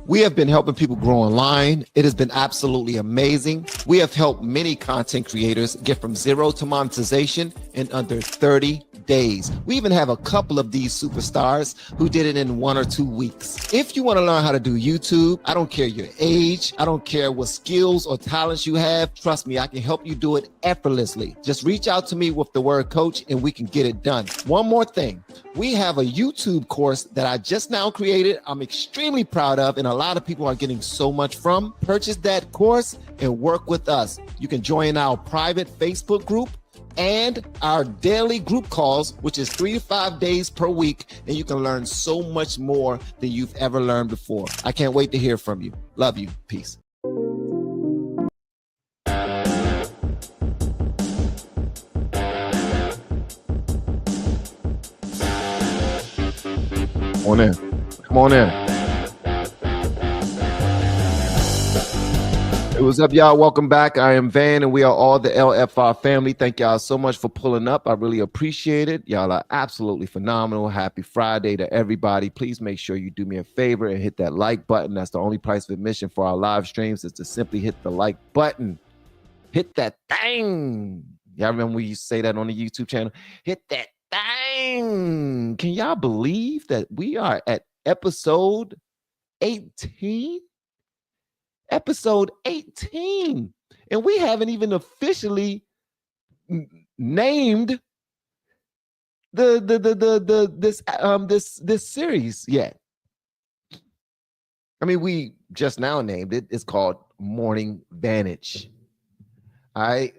We have been helping people grow online. It has been absolutely amazing. We have helped many content creators get from zero to monetization in under 30 days. We even have a couple of these superstars who did it in 1 or 2 weeks. If you want to learn how to do YouTube, I don't care your age, I don't care what skills or talents you have. Trust me, I can help you do it effortlessly. Just reach out to me with the word coach and we can get it done. One more thing. We have a YouTube course that I just now created. I'm extremely proud of, and a lot of people are getting so much from. Purchase that course and work with us. You can join our private Facebook group and our daily group calls, which is 3 to 5 days per week, and you can learn so much more than you've ever learned before. I can't wait to hear from you. Love you. Peace. Come on in. Come on in. Hey, what's up, y'all? Welcome back. I am Van, and we are all the LFR family. Thank y'all so much for pulling up. I really appreciate it. Y'all are absolutely phenomenal. Happy Friday to everybody. Please make sure you do me a favor and hit that like button. That's the only price of admission for our live streams, is to simply hit the like button. Hit that thing. Y'all remember we used to say that on the YouTube channel? Hit that thing. Can y'all believe that we are at episode 18? Episode 18, and we haven't even officially named this series yet. I mean, we just now named it. It's called Morning Vantage. All right,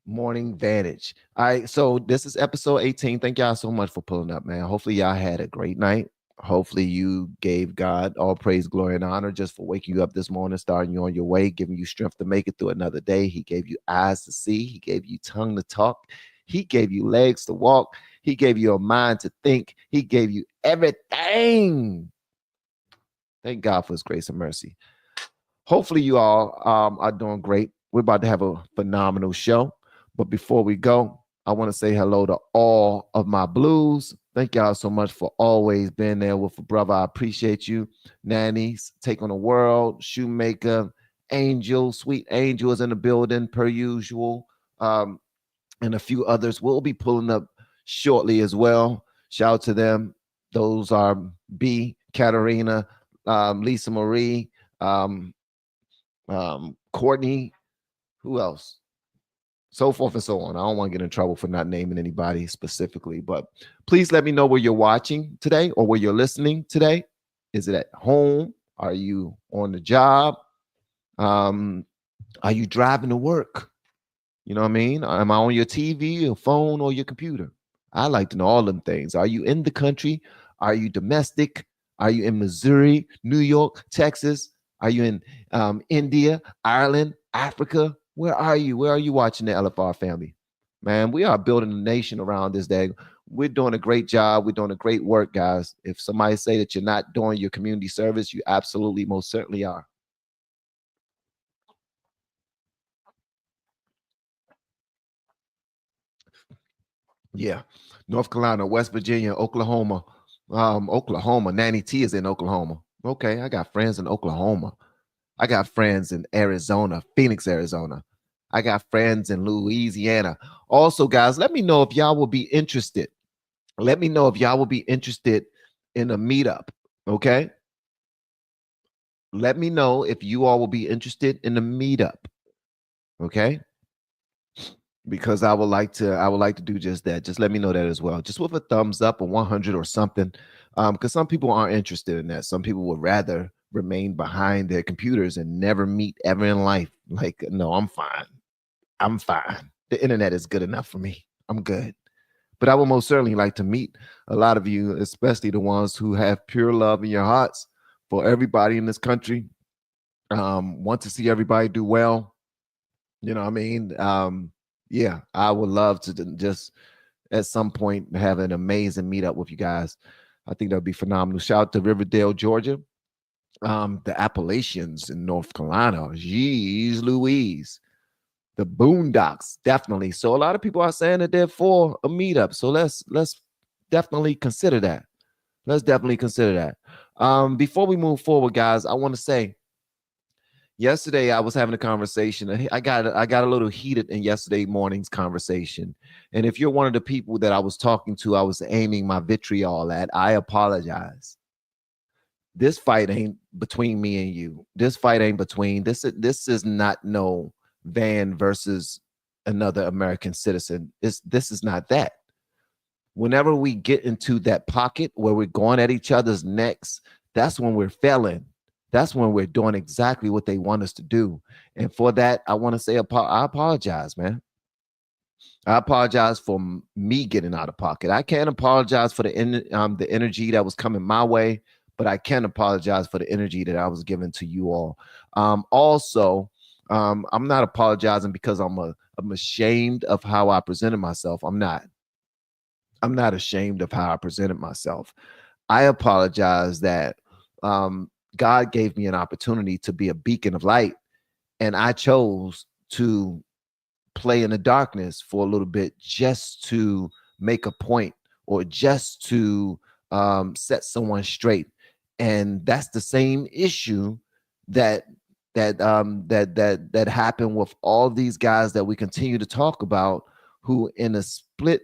Morning Vantage. All right, so this is episode 18. Thank y'all so much for pulling up, man. Hopefully y'all had a great night. Hopefully you gave God all praise, glory, and honor just for waking you up this morning, starting you on your way, giving you strength to make it through another day. He gave you eyes to see. He gave you tongue to talk. He gave you legs to walk. He gave you a mind to think. He gave you everything. Thank God for his grace and mercy. Hopefully you all are doing great. We're about to have a phenomenal show. But before we go, I want to say hello to all of my blues. Thank y'all so much for always being there with a brother. I appreciate you. Nannies, Take on the World, Shoemaker, Angel, Sweet Angel is in the building per usual, and a few others will be pulling up shortly as well. Shout out to them. Those are B, Katarina, Lisa Marie, Courtney, who else? So forth and so on. I don't want to get in trouble for not naming anybody specifically, but please let me know where you're watching today or where you're listening today. Is it at home? Are you on the job? Are you driving to work? You know what I mean? Am I on your TV, your phone, or your computer? I like to know all them things. Are you in the country? Are you domestic? Are you in Missouri, New York, Texas? Are you in India, Ireland, Africa? Where are you? Where are you watching the LFR family? Man, we are building a nation around this day. We're doing a great job. We're doing a great work, guys. If somebody say that you're not doing your community service, you absolutely, most certainly are. Yeah. North Carolina, West Virginia, Oklahoma. Oklahoma. Nanny T is in Oklahoma. Okay, I got friends in Oklahoma. I got friends in Arizona, Phoenix, Arizona. I got friends in Louisiana. Also, guys, let me know if y'all will be interested. Let me know if y'all will be interested in a meetup, okay? Let me know if you all will be interested in a meetup, okay? Because I would like to do just that. Just let me know that as well. Just with a thumbs up, a 100 or something. Because some people aren't interested in that. Some people would rather remain behind their computers and never meet ever in life. Like, no, I'm fine. I'm fine. The internet is good enough for me. I'm good. But I would most certainly like to meet a lot of you, especially the ones who have pure love in your hearts for everybody in this country. Want to see everybody do well. You know what I mean? Yeah, I would love to just at some point have an amazing meetup with you guys. I think that would be phenomenal. Shout out to Riverdale, Georgia. The Appalachians in North Carolina. Jeez Louise. The Boondocks, definitely. So a lot of people are saying that they're for a meetup. So let's definitely consider that. Let's definitely consider that. Before we move forward, guys, I want to say yesterday I was having a conversation. I got a little heated in yesterday morning's conversation. And if you're one of the people that I was talking to, I was aiming my vitriol at, I apologize. This fight ain't between me and you. This fight ain't between this is not no Van versus another American citizen. This is not that. Whenever we get into that pocket where we're going at each other's necks, that's when we're failing. That's when we're doing exactly what they want us to do. And for that, I want to say I apologize, man. I apologize for me getting out of pocket. I can't apologize for the energy that was coming my way, but I can apologize for the energy that I was giving to you all. Also, I'm not apologizing because I'm ashamed of how I presented myself. I'm not. I'm not ashamed of how I presented myself. I apologize that God gave me an opportunity to be a beacon of light, and I chose to play in the darkness for a little bit just to make a point or just to set someone straight. And that's the same issue that that happened with all these guys that we continue to talk about, who in a split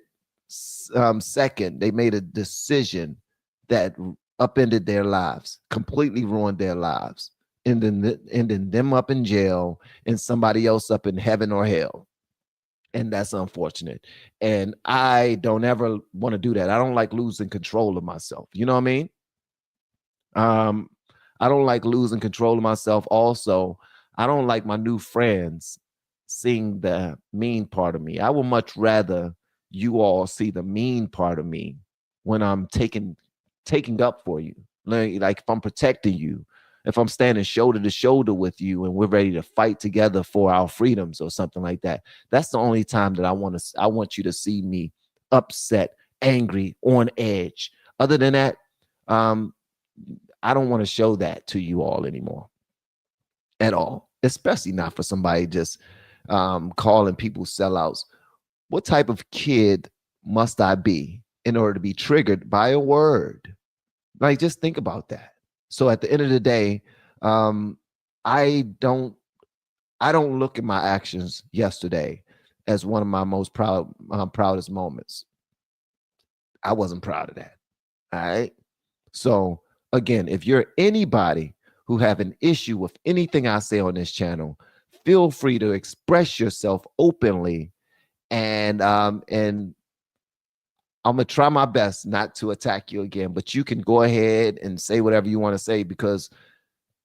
second they made a decision that upended their lives, completely ruined their lives, ending them up in jail and somebody else up in heaven or hell. And that's unfortunate. And I don't ever want to do that. I don't like losing control of myself. You know what I mean? Um, I don't like losing control of myself. Also, I don't like my new friends seeing the mean part of me. I would much rather you all see the mean part of me when I'm taking up for you. Like if I'm protecting you, if I'm standing shoulder to shoulder with you and we're ready to fight together for our freedoms or something like that. That's the only time that I want you to see me upset, angry, on edge. Other than that, um, I don't want to show that to you all anymore at all, especially not for somebody just calling people sellouts. What type of kid must I be in order to be triggered by a word? Like, just think about that. So at the end of the day, um, I don't I don't look at my actions yesterday as one of my most proudest moments. I wasn't proud of that. All right. So again, if you're anybody who have an issue with anything I say on this channel, feel free to express yourself openly, and I'm gonna try my best not to attack you again. But you can go ahead and say whatever you want to say, because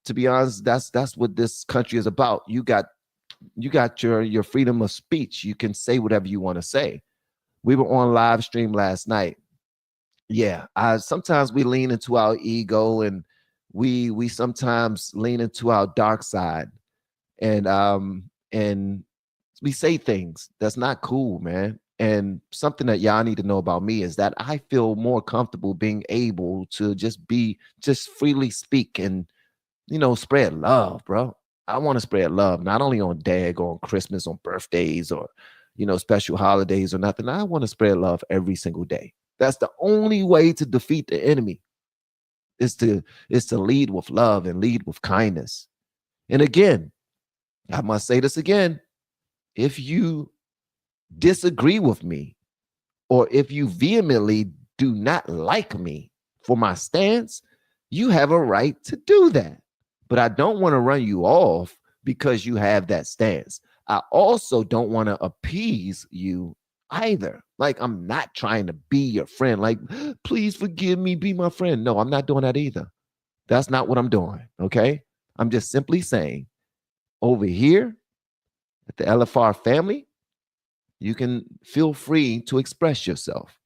to be honest, that's what this country is about. You got your freedom of speech. You can say whatever you want to say. We were on live stream last night. Yeah, I sometimes we lean into our ego, and we sometimes lean into our dark side, and we say things that's not cool, man. And something that y'all need to know about me is that I feel more comfortable being able to just freely speak and spread love, bro. I want to spread love, not only on on Christmas, on birthdays, or special holidays or nothing. I want to spread love every single day. That's the only way to defeat the enemy, is to lead with love and lead with kindness. And again, I must say this again. If you disagree with me, or if you vehemently do not like me for my stance, you have a right to do that. But I don't want to run you off because you have that stance. I also don't want to appease you either. Like, I'm not trying to be your friend. Like, please forgive me, be my friend. No, I'm not doing that either. That's not what I'm doing. Okay. I'm just simply saying, over here at the LFR family, you can feel free to express yourself.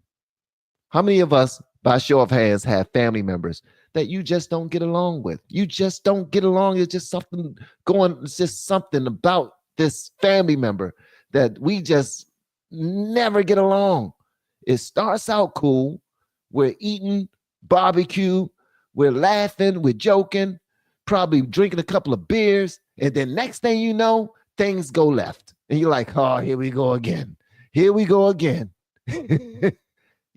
How many of us, by show of hands, have family members that you just don't get along with? You just don't get along. It's just something going, it's just something about this family member that we just never get along. It starts out cool. We're eating barbecue, we're laughing, we're joking, probably drinking a couple of beers. And then next thing you know, things go left. And you're like, oh, here we go again. Here we go again.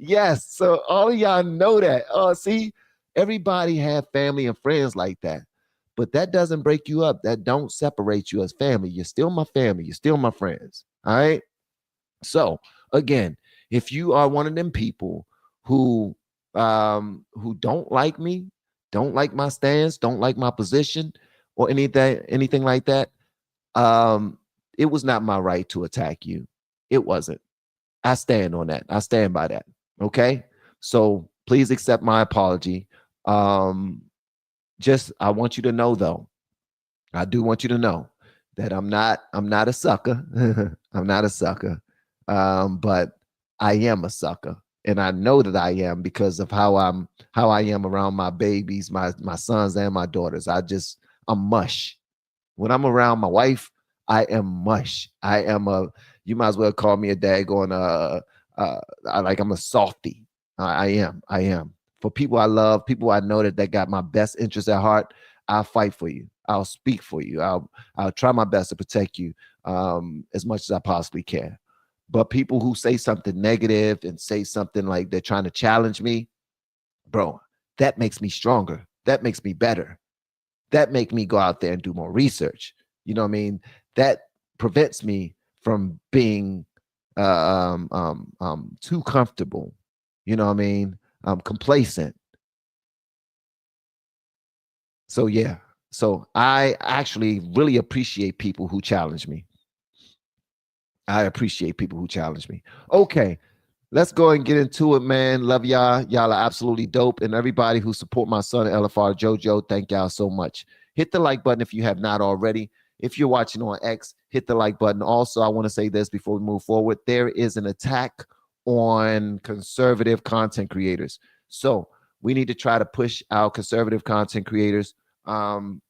Yes. So all of y'all know that. Oh, see, everybody have family and friends like that. But that doesn't break you up. That don't separate you as family. You're still my family. You're still my friends. All right. So again, if you are one of them people who don't like me, don't like my stance, don't like my position, or anything like that, it was not my right to attack you. It wasn't. I stand on that. I stand by that. Okay. So please accept my apology. Um, just I want you to know though, I do want you to know that I'm not a sucker. I'm not a sucker. But I am a sucker. And I know that I am because of how I am around my babies, my sons and my daughters. I'm mush. When I'm around my wife, I am mush. You might as well call me a daggone like I'm a softie. I am. I am. For people I love, people I know that got my best interests at heart, I'll fight for you. I'll speak for you. I'll try my best to protect you as much as I possibly can. But people who say something negative and say something like they're trying to challenge me, bro, that makes me stronger. That makes me better. That make me go out there and do more research. You know what I mean? That prevents me from being too comfortable. You know what I mean? Complacent. So yeah. So I actually really appreciate people who challenge me. I appreciate people who challenge me. Okay, let's go and get into it, man. Love y'all. Y'all are absolutely dope. And everybody who support my son, LFR Jojo, thank y'all so much. Hit the like button if you have not already. If you're watching on X, hit the like button. Also, I want to say this before we move forward. There is an attack on conservative content creators. So we need to try to push our conservative content creators and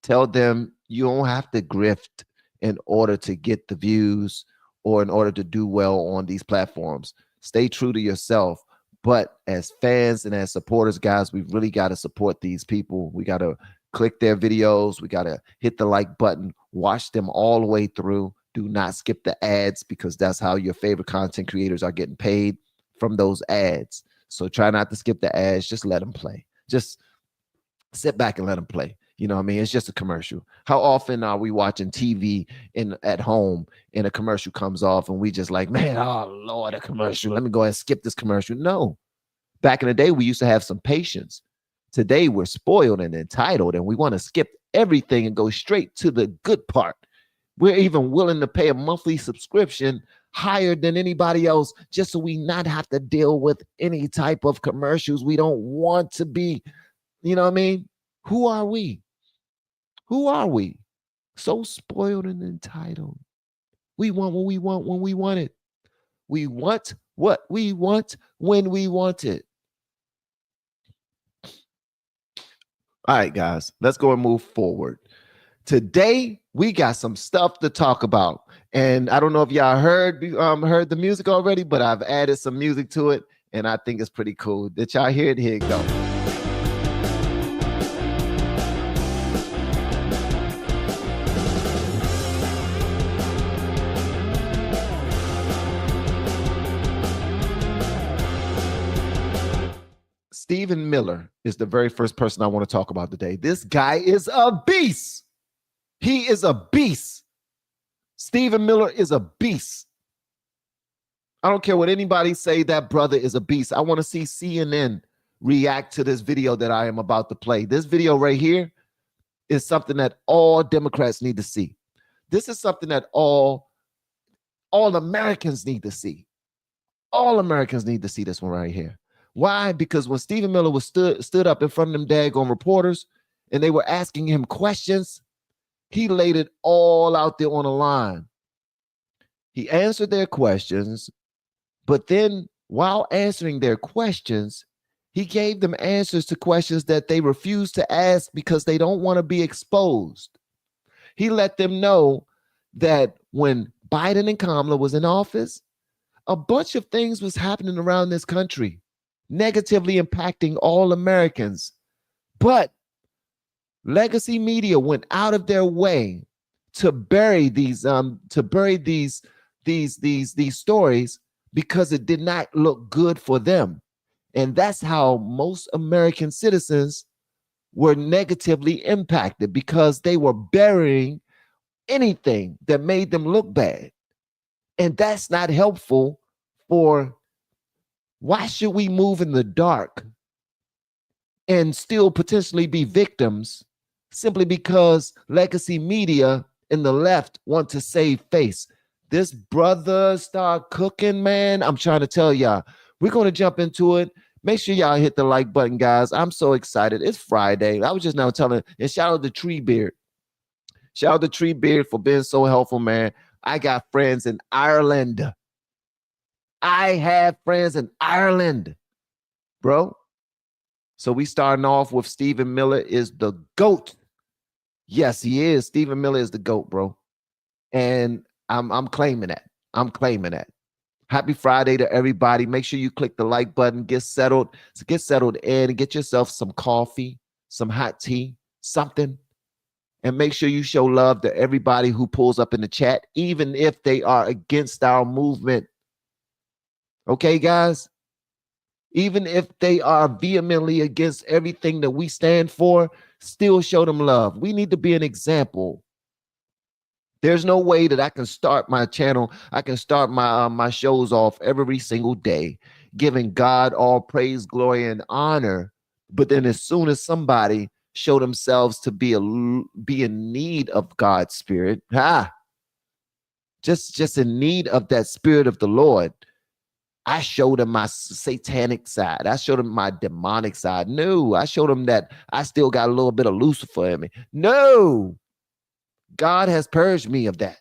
tell them you don't have to grift in order to get the views or in order to do well on these platforms. Stay true to yourself. But as fans and as supporters, guys, we've really got to support these people. We got to click their videos. We got to hit the like button, watch them all the way through. Do not skip the ads because that's how your favorite content creators are getting paid, from those ads. So try not to skip the ads. Just let them play. Just sit back and let them play. You know what I mean? It's just a commercial. How often are we watching TV at home and a commercial comes off and we just like, man, oh Lord, a commercial. Let me go ahead and skip this commercial. No. Back in the day, we used to have some patience. Today, we're spoiled and entitled, and we want to skip everything and go straight to the good part. We're even willing to pay a monthly subscription higher than anybody else just so we not have to deal with any type of commercials we don't want to be. You know what I mean? Who are we? Who are we? So spoiled and entitled. We want what we want when we want it. We want what we want when we want it. All right, guys, let's go and move forward. Today, we got some stuff to talk about. And I don't know if y'all heard the music already, but I've added some music to it, and I think it's pretty cool. Did y'all hear it? Here it go. Stephen Miller is the very first person I want to talk about today. This guy is a beast. He is a beast. Stephen Miller is a beast. I don't care what anybody say, that brother is a beast. I want to see CNN react to this video that I am about to play. This video right here is something that all Democrats need to see. This is something that all Americans need to see. All Americans need to see this one right here. Why? Because when Stephen Miller was stood up in front of them daggone reporters and they were asking him questions, he laid it all out there on the line. He answered their questions, but then while answering their questions, he gave them answers to questions that they refused to ask because they don't want to be exposed. He let them know that when Biden and Kamala was in office, a bunch of things was happening around this country, negatively impacting all Americans. But legacy media went out of their way to bury these stories because it did not look good for them. And that's how most American citizens were negatively impacted, because they were burying anything that made them look bad. And that's not helpful. For why should we move in the dark and still potentially be victims simply because legacy media and the left want to save face? This brother start cooking, man. I'm trying to tell y'all, we're going to jump into it. Make sure y'all hit the like button, guys. I'm so excited. It's Friday. I was just now telling, and shout out to Treebeard. Shout out to Treebeard for being so helpful, man. I got friends in Ireland. I have friends in Ireland, bro. So we starting off with Stephen Miller is the GOAT. Yes, he is. Stephen Miller is the GOAT, bro. And I'm claiming that. I'm claiming that. Happy Friday to everybody. Make sure you click the like button, get settled in, and get yourself some coffee, some hot tea, something. And make sure you show love to everybody who pulls up in the chat, even if they are against our movement. Okay, guys? Even if they are vehemently against everything that we stand for, still show them love. We need to be an example. There's no way that I can start my channel, I can start my shows off every single day, giving God all praise, glory, and honor. But then as soon as somebody show themselves to be in need of God's spirit, just in need of that spirit of the Lord, I showed them my satanic side. I showed them my demonic side. No, I showed them that I still got a little bit of Lucifer in me. No, God has purged me of that.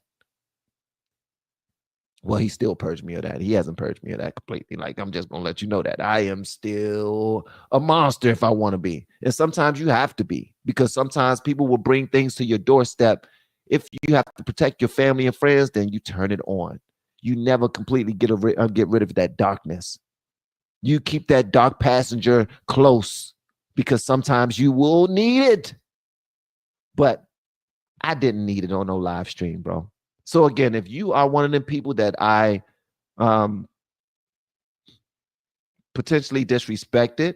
Well, he still purged me of that. He hasn't purged me of that completely. Like, I'm just going to let you know that I am still a monster if I want to be. And sometimes you have to be, because sometimes people will bring things to your doorstep. If you have to protect your family and friends, then you turn it on. You never completely get rid of that darkness. You keep that dark passenger close, because sometimes you will need it. But I didn't need it on no live stream, bro. So again, if you are one of them people that I potentially disrespected,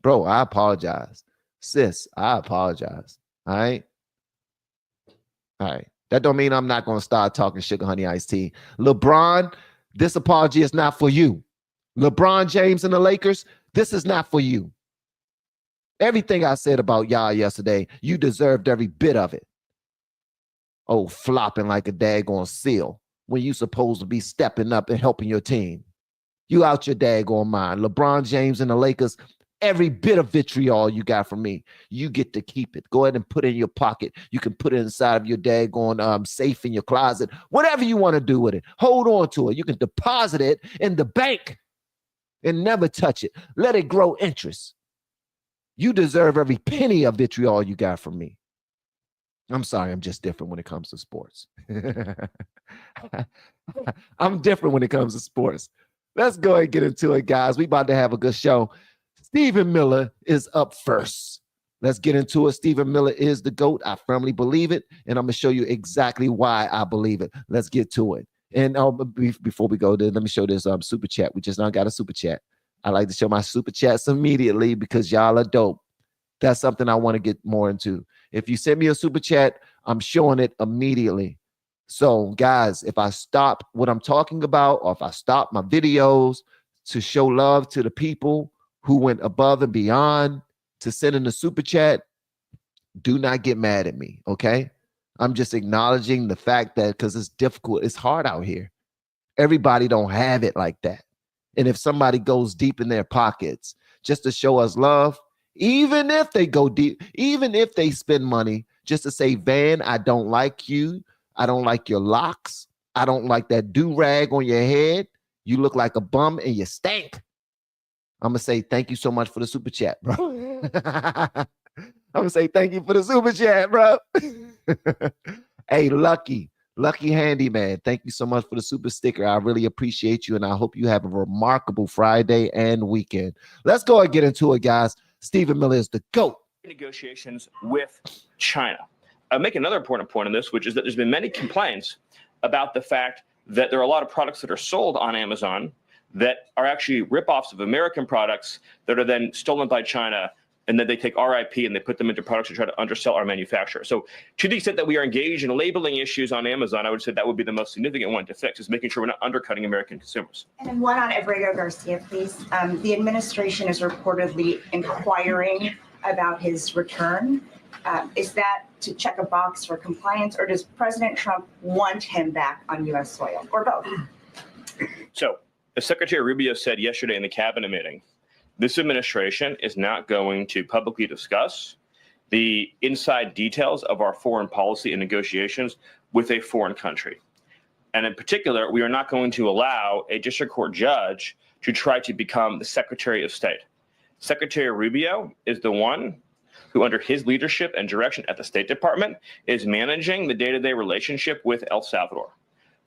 bro, I apologize. Sis, I apologize. All right. All right. That don't mean I'm not going to start talking sugar honey iced tea. LeBron, this apology is not for you. LeBron James and the Lakers, this is not for you. Everything I said about y'all yesterday, you deserved every bit of it. Oh, flopping like a daggone seal when you supposed to be stepping up and helping your team. You out your daggone mind. LeBron James and the Lakers, every bit of vitriol you got from me, you get to keep it. Go ahead and put it in your pocket. You can put it inside of your daggone safe in your closet. Whatever you want to do with it. Hold on to it. You can deposit it in the bank and never touch it. Let it grow interest. You deserve every penny of vitriol you got from me. I'm sorry, I'm just different when it comes to sports. I'm different when it comes to sports. Let's go ahead and get into it, guys. We about to have a good show. Stephen Miller is up first. Let's get into it. Stephen Miller is the GOAT. I firmly believe it, and I'm going to show you exactly why I believe it. Let's get to it. And before we go there, let me show this super chat. We just now got a super chat. I like to show my super chats immediately because y'all are dope. That's something I want to get more into. If you send me a super chat, I'm showing it immediately. So, guys, if I stop what I'm talking about, or if I stop my videos to show love to the people who went above and beyond to send in a super chat, do not get mad at me, okay? I'm just acknowledging the fact that because it's difficult, it's hard out here. Everybody don't have it like that. And if somebody goes deep in their pockets just to show us love, even if they go deep, even if they spend money just to say, Van, I don't like you. I don't like your locks. I don't like that do-rag on your head. You look like a bum and you stink. I'm going to say thank you so much for the super chat, bro. I'm going to say thank you for the super chat, bro. Hey, Lucky Handyman, thank you so much for the super sticker. I really appreciate you, and I hope you have a remarkable Friday and weekend. Let's go and get into it, guys. Stephen Miller is the GOAT. Negotiations with China. I'll make another important point on this, which is that there's been many complaints about the fact that there are a lot of products that are sold on Amazon that are actually ripoffs of American products that are then stolen by China, and then they take our IP and they put them into products to try to undersell our manufacturer. So to the extent that we are engaged in labeling issues on Amazon, I would say that would be the most significant one to fix, is making sure we're not undercutting American consumers. And then one on Abrego Garcia, please. The administration is reportedly inquiring about his return. Is that to check a box for compliance, or does President Trump want him back on U.S. soil, or both? So, as Secretary Rubio said yesterday in the cabinet meeting, this administration is not going to publicly discuss the inside details of our foreign policy and negotiations with a foreign country. And in particular, we are not going to allow a district court judge to try to become the Secretary of State. Secretary Rubio is the one who, under his leadership and direction at the State Department, is managing the day-to-day relationship with El Salvador.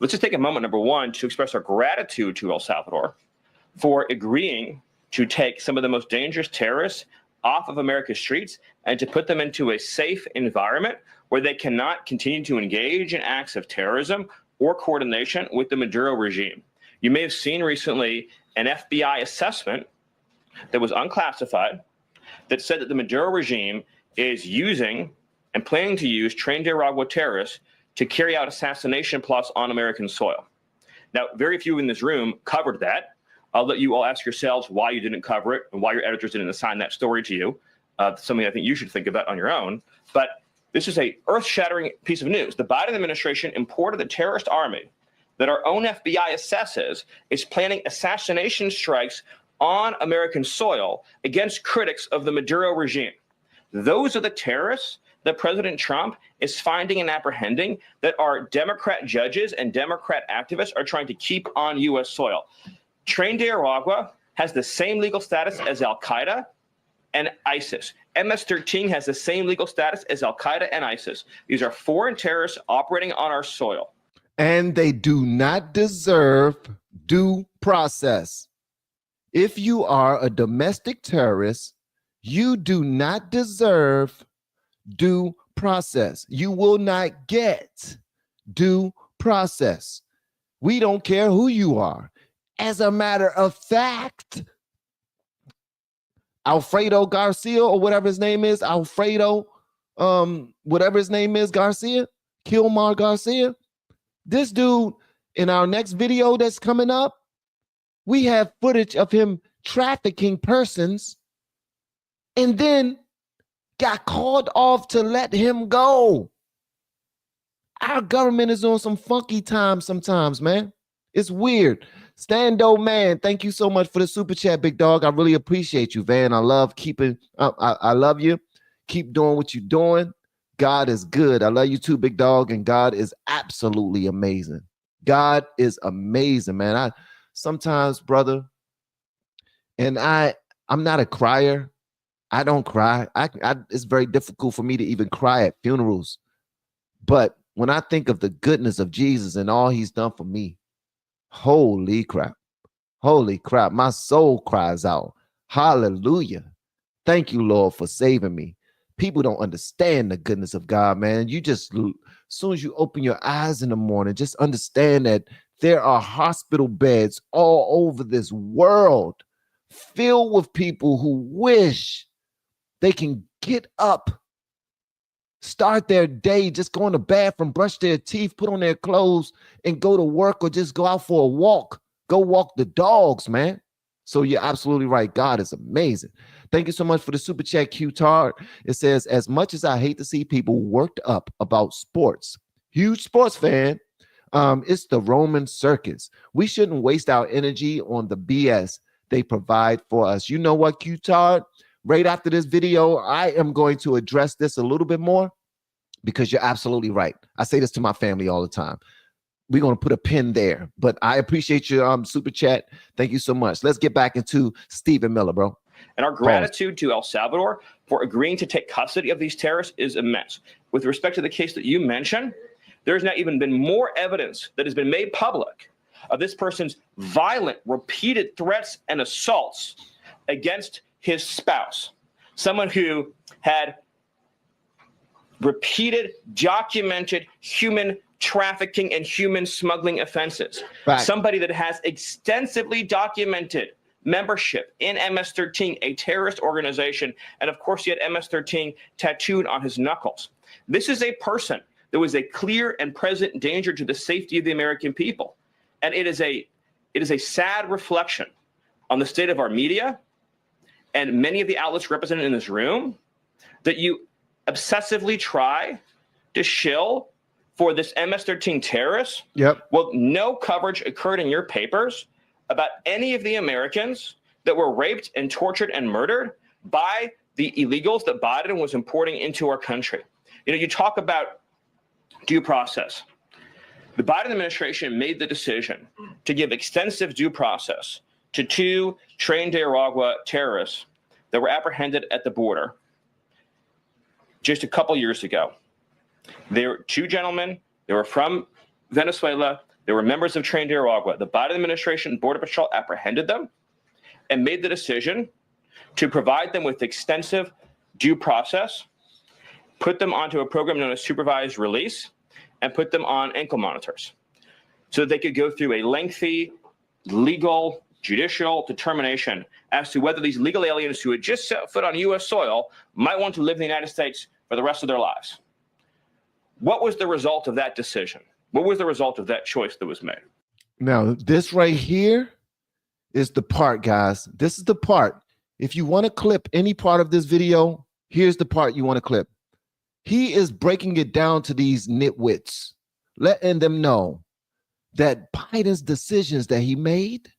Let's just take a moment, number one, to express our gratitude to El Salvador for agreeing to take some of the most dangerous terrorists off of America's streets and to put them into a safe environment where they cannot continue to engage in acts of terrorism or coordination with the Maduro regime. You may have seen recently an FBI assessment that was unclassified that said that the Maduro regime is using and planning to use trained Nicaragua terrorists to carry out assassination plots on American soil. Now, very few in this room covered that. I'll let you all ask yourselves why you didn't cover it and why your editors didn't assign that story to you. Something I think you should think about on your own. But this is a earth-shattering piece of news. The Biden administration imported a terrorist army that our own FBI assesses is planning assassination strikes on American soil against critics of the Maduro regime. Those are the terrorists that President Trump is finding and apprehending that our Democrat judges and Democrat activists are trying to keep on U.S. soil. Trained Nicaragua has the same legal status as Al-Qaeda and ISIS. MS-13 has the same legal status as Al-Qaeda and ISIS. These are foreign terrorists operating on our soil. And they do not deserve due process. If you are a domestic terrorist, you do not deserve due process. You will not get due process. We don't care who you are. As a matter of fact, Alfredo Garcia, or whatever his name is, whatever his name is, Garcia, Kilmar Garcia, this dude, in our next video that's coming up, we have footage of him trafficking persons and then got called off to let him go. Our government is on some funky time sometimes, man. It's weird. Stando Man, thank you so much for the super chat, big dog. I really appreciate you, Van. I love I love you. Keep doing what you're doing. God is good. I love you too, big dog. And God is absolutely amazing. God is amazing, man. Sometimes, brother, and I'm not a crier. I don't cry. It's very difficult for me to even cry at funerals. But when I think of the goodness of Jesus and all he's done for me, holy crap. Holy crap. My soul cries out. Hallelujah. Thank you, Lord, for saving me. People don't understand the goodness of God, man. You just, as soon as you open your eyes in the morning, just understand that there are hospital beds all over this world filled with people who wish they can get up, start their day, just go in the bathroom, brush their teeth, put on their clothes, and go to work, or just go out for a walk. Go walk the dogs, man. So you're absolutely right. God is amazing. Thank you so much for the super chat, Q-Tard. It says, as much as I hate to see people worked up about sports, huge sports fan, it's the Roman circus. We shouldn't waste our energy on the BS they provide for us. You know what, Q-Tard? Right after this video, I am going to address this a little bit more because you're absolutely right. I say this to my family all the time. We're going to put a pin there, but I appreciate your super chat. Thank you so much. Let's get back into Stephen Miller, bro. And our gratitude to El Salvador for agreeing to take custody of these terrorists is immense. With respect to the case that you mentioned, there's not even been more evidence that has been made public of this person's violent, repeated threats and assaults against his spouse, someone who had repeated, documented human trafficking and human smuggling offenses. Right. Somebody that has extensively documented membership in MS-13, a terrorist organization, and of course he had MS-13 tattooed on his knuckles. This is a person that was a clear and present danger to the safety of the American people. And it is a sad reflection on the state of our media and many of the outlets represented in this room that you obsessively try to shill for this MS-13 terrorist. Yep. Well, no coverage occurred in your papers about any of the Americans that were raped and tortured and murdered by the illegals that Biden was importing into our country. You know, you talk about due process. The Biden administration made the decision to give extensive due process to 2 trained Nicaragua terrorists that were apprehended at the border just a couple years ago. They were 2 gentlemen. They were from Venezuela. They were members of trained Nicaragua. The Biden administration Border Patrol apprehended them and made the decision to provide them with extensive due process, put them onto a program known as supervised release, and put them on ankle monitors so that they could go through a lengthy legal judicial determination as to whether these legal aliens who had just set foot on U.S. soil might want to live in the United States for the rest of their lives. What was the result of that decision? What was the result of that choice that was made? Now, this right here is the part, guys. This is the part. If you want to clip any part of this video, here's the part you want to clip. He is breaking it down to these nitwits, letting them know that Biden's decisions that he made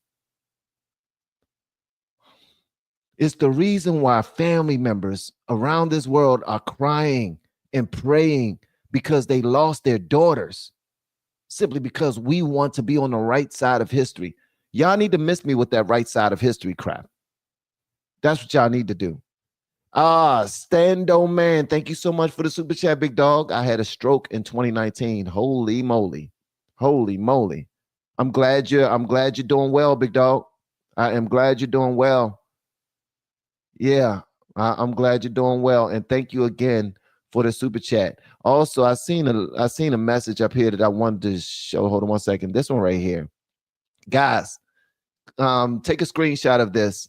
is the reason why family members around this world are crying and praying because they lost their daughters, simply because we want to be on the right side of history. Y'all need to miss me with that right side of history crap. That's what y'all need to do. Stando man, thank you so much for the super chat, big dog. I had a stroke in 2019. Holy moly. Holy moly. I'm glad you're doing well, big dog. I am glad you're doing well. Yeah, I'm glad you're doing well. And thank you again for the super chat. Also, I seen a message up here that I wanted to show. Hold on one second. This one right here. Guys, take a screenshot of this,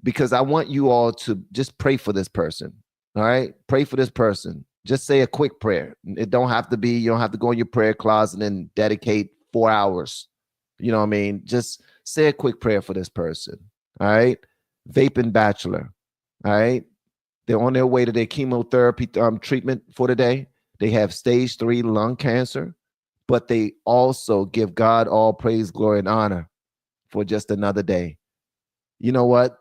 because I want you all to just pray for this person. All right? Pray for this person. Just say a quick prayer. It don't have to be, you don't have to go in your prayer closet and dedicate 4 hours. You know what I mean? Just say a quick prayer for this person. All right? Vaping bachelor. All right? They're on their way to their chemotherapy treatment for today. They have stage 3 lung cancer, but they also give God all praise, glory, and honor for just another day. You know what?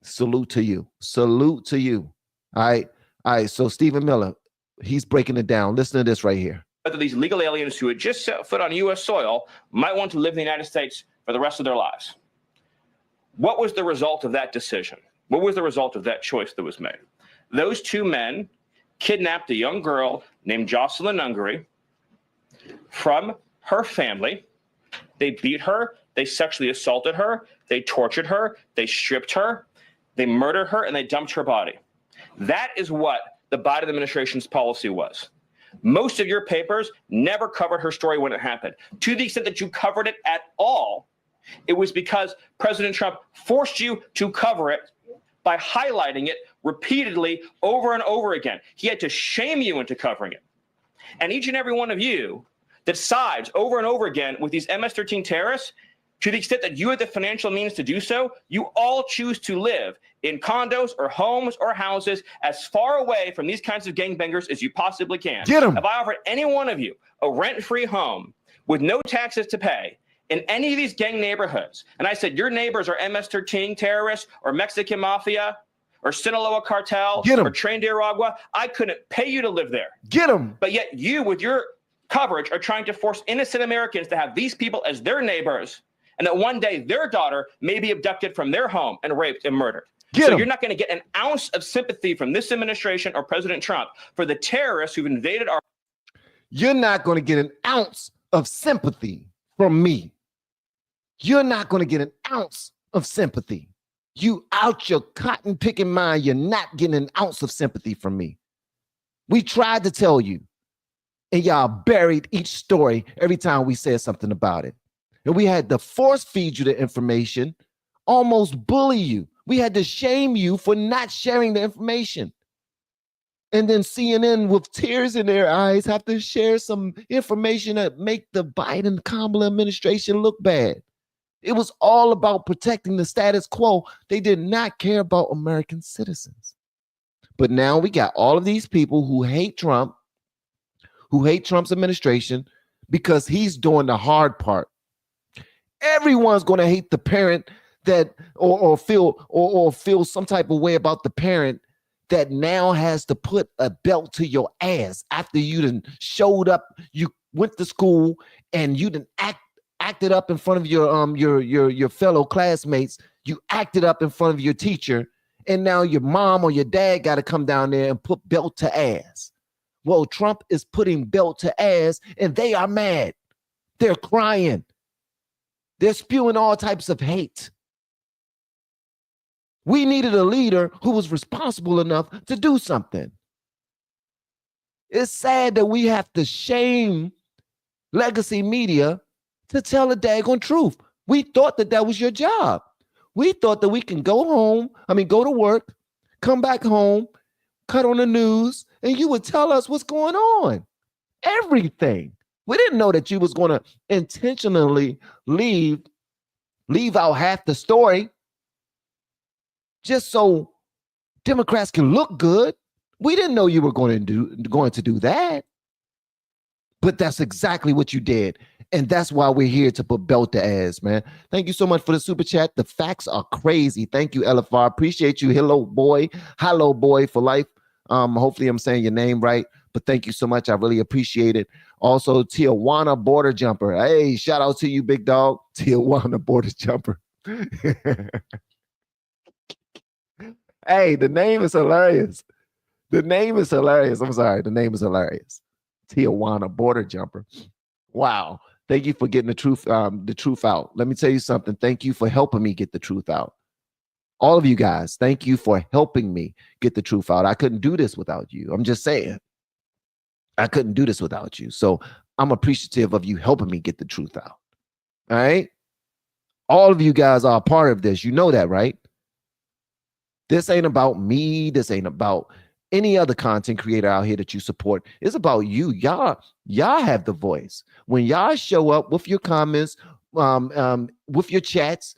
Salute to you. Salute to you. All right. All right. So Stephen Miller, he's breaking it down. Listen to this right here. Whether these legal aliens who had just set foot on U.S. soil might want to live in the United States for the rest of their lives. What was the result of that decision? What was the result of that choice that was made? Those 2 men kidnapped a young girl named Jocelyn Ungary from her family. They beat her. They sexually assaulted her. They tortured her. They stripped her. They murdered her, and they dumped her body. That is what the Biden administration's policy was. Most of your papers never covered her story when it happened. To the extent that you covered it at all, it was because President Trump forced you to cover it by highlighting it repeatedly over and over again. He had to shame you into covering it. And each and every one of you that sides over and over again with these MS-13 terrorists, to the extent that you have the financial means to do so, you all choose to live in condos or homes or houses as far away from these kinds of gangbangers as you possibly can. Get 'em. If I offered any one of you a rent-free home with no taxes to pay in any of these gang neighborhoods, and I said your neighbors are MS-13 terrorists or Mexican mafia or Sinaloa cartel or trained Nicaragua, I couldn't pay you to live there. Get them. But yet you, with your coverage, are trying to force innocent Americans to have these people as their neighbors, and that one day their daughter may be abducted from their home and raped and murdered. So you're not going to get an ounce of sympathy from this administration or President Trump for the terrorists who've invaded our... You're not going to get an ounce of sympathy from me. You're not going to get an ounce of sympathy. You out your cotton picking mind, you're not getting an ounce of sympathy from me. We tried to tell you And y'all buried each story every time we said something about it. And we had to force feed you the information, almost bully you. We had to shame you for not sharing the information. And then CNN, with tears in their eyes, have to share some information that make the Biden-Kamala administration look bad. It was all about protecting the status quo. They did not care about American citizens. But now we got all of these people who hate Trump, who hate Trump's administration because he's doing the hard part. Everyone's going to hate the parent that or feel some type of way about the parent that now has to put a belt to your ass after you done showed up, you went to school and you done acted up in front of your fellow classmates, you acted up in front of your teacher, and now your mom or your dad got to come down there and put belt to ass. Well, Trump is putting belt to ass and they are mad. They're crying. They're spewing all types of hate. We needed a leader who was responsible enough to do something. It's sad that we have to shame legacy media to tell the daggone truth. We thought that was your job. We thought that we can go to work, come back home, cut on the news, and you would tell us what's going on. Everything. We didn't know that you was going to intentionally leave out half the story just so Democrats can look good. We didn't know you were going to do that. But that's exactly what you did. And that's why we're here to put belt to ass, man. Thank you so much for the super chat. The facts are crazy. Thank you, LFR. Appreciate you. Hello, boy for life. Hopefully I'm saying your name right. But thank you so much. I really appreciate it. Also, Tijuana border jumper. Hey, shout out to you, big dog. Tijuana border jumper. Hey, the name is hilarious. I'm sorry. The name is hilarious. Tijuana border jumper. Wow. Thank you for getting the truth out. Let me tell you something. Thank you for helping me get the truth out. All of you guys, thank you for helping me get the truth out. I couldn't do this without you. I'm just saying. I couldn't do this without you. So I'm appreciative of you helping me get the truth out. All right? All of you guys are a part of this. You know that, right? This ain't about me. This ain't about any other content creator out here that you support. It's about you. Y'all have the voice. When y'all show up with your comments, with your chats,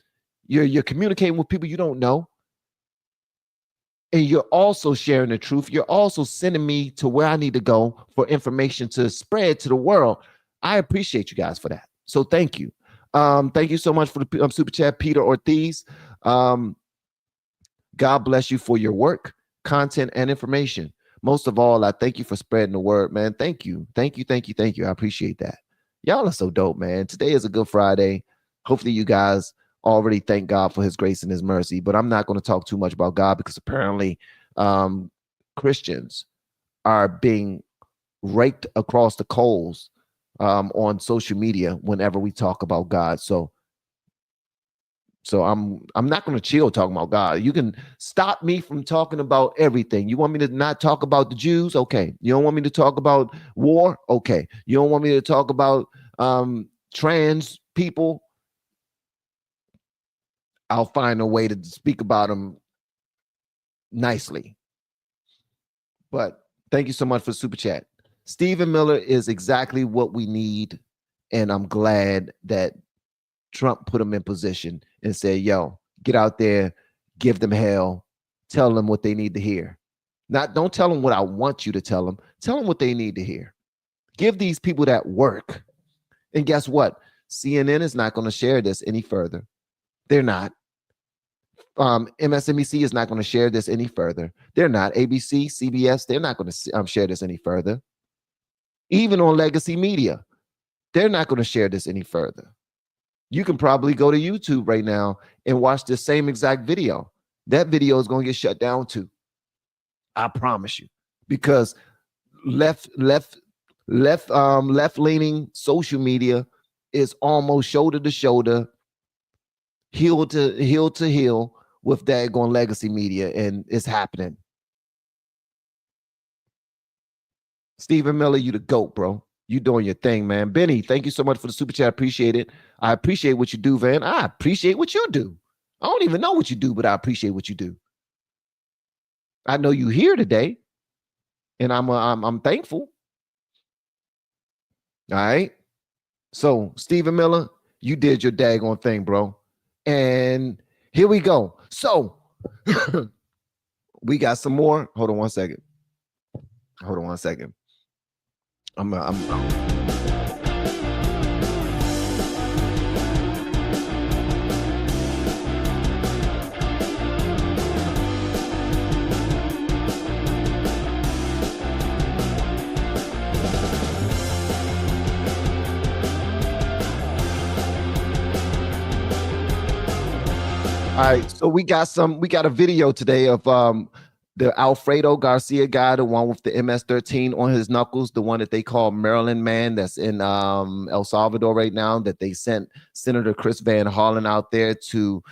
you're communicating with people you don't know. And you're also sharing the truth. You're also sending me to where I need to go for information to spread to the world. I appreciate you guys for that. So thank you. Thank you so much for the super chat, Peter Ortiz. God bless you for your work, content, and information. Most of all, I thank you for spreading the word, man. Thank you. I appreciate that. Y'all are so dope, man. Today is a good Friday. Hopefully you guys already thank God for his grace and his mercy, but I'm not going to talk too much about God because apparently Christians are being raked across the coals on social media whenever we talk about God. So I'm not going to chill talking about God. You can stop me from talking about everything. You want me to not talk about the Jews? Okay. You don't want me to talk about war? Okay. You don't want me to talk about trans people? I'll find a way to speak about them nicely. But thank you so much for the super chat. Stephen Miller is exactly what we need. And I'm glad that Trump put him in position and said, yo, get out there, give them hell, tell them what they need to hear. Don't tell them what I want you to tell them. Tell them what they need to hear. Give these people that work. And guess what? CNN is not going to share this any further. They're not. MSNBC is not going to share this any further. They're not. ABC, CBS, they're not going to share this any further. Even on legacy media, they're not going to share this any further. You can probably go to YouTube right now and watch the same exact video. That video is going to get shut down too. I promise you, because left-leaning social media is almost shoulder to shoulder, heel to heel with daggone legacy media, and it's happening. Stephen Miller, you the GOAT, bro. You doing your thing, man. Benny, thank you so much for the super chat. Appreciate it. I appreciate what you do, Van. I appreciate what you do. I don't even know what you do, but I appreciate what you do. I know you here today, and I'm thankful. All right. So, Stephen Miller, you did your daggone thing, bro. And here we go. So, we got some more. Hold on one second. I'm all right, so we got a video today of the Alfredo Garcia guy, the one with the MS-13 on his knuckles, the one that they call Maryland man that's in El Salvador right now, that they sent Senator Chris van.hall out there to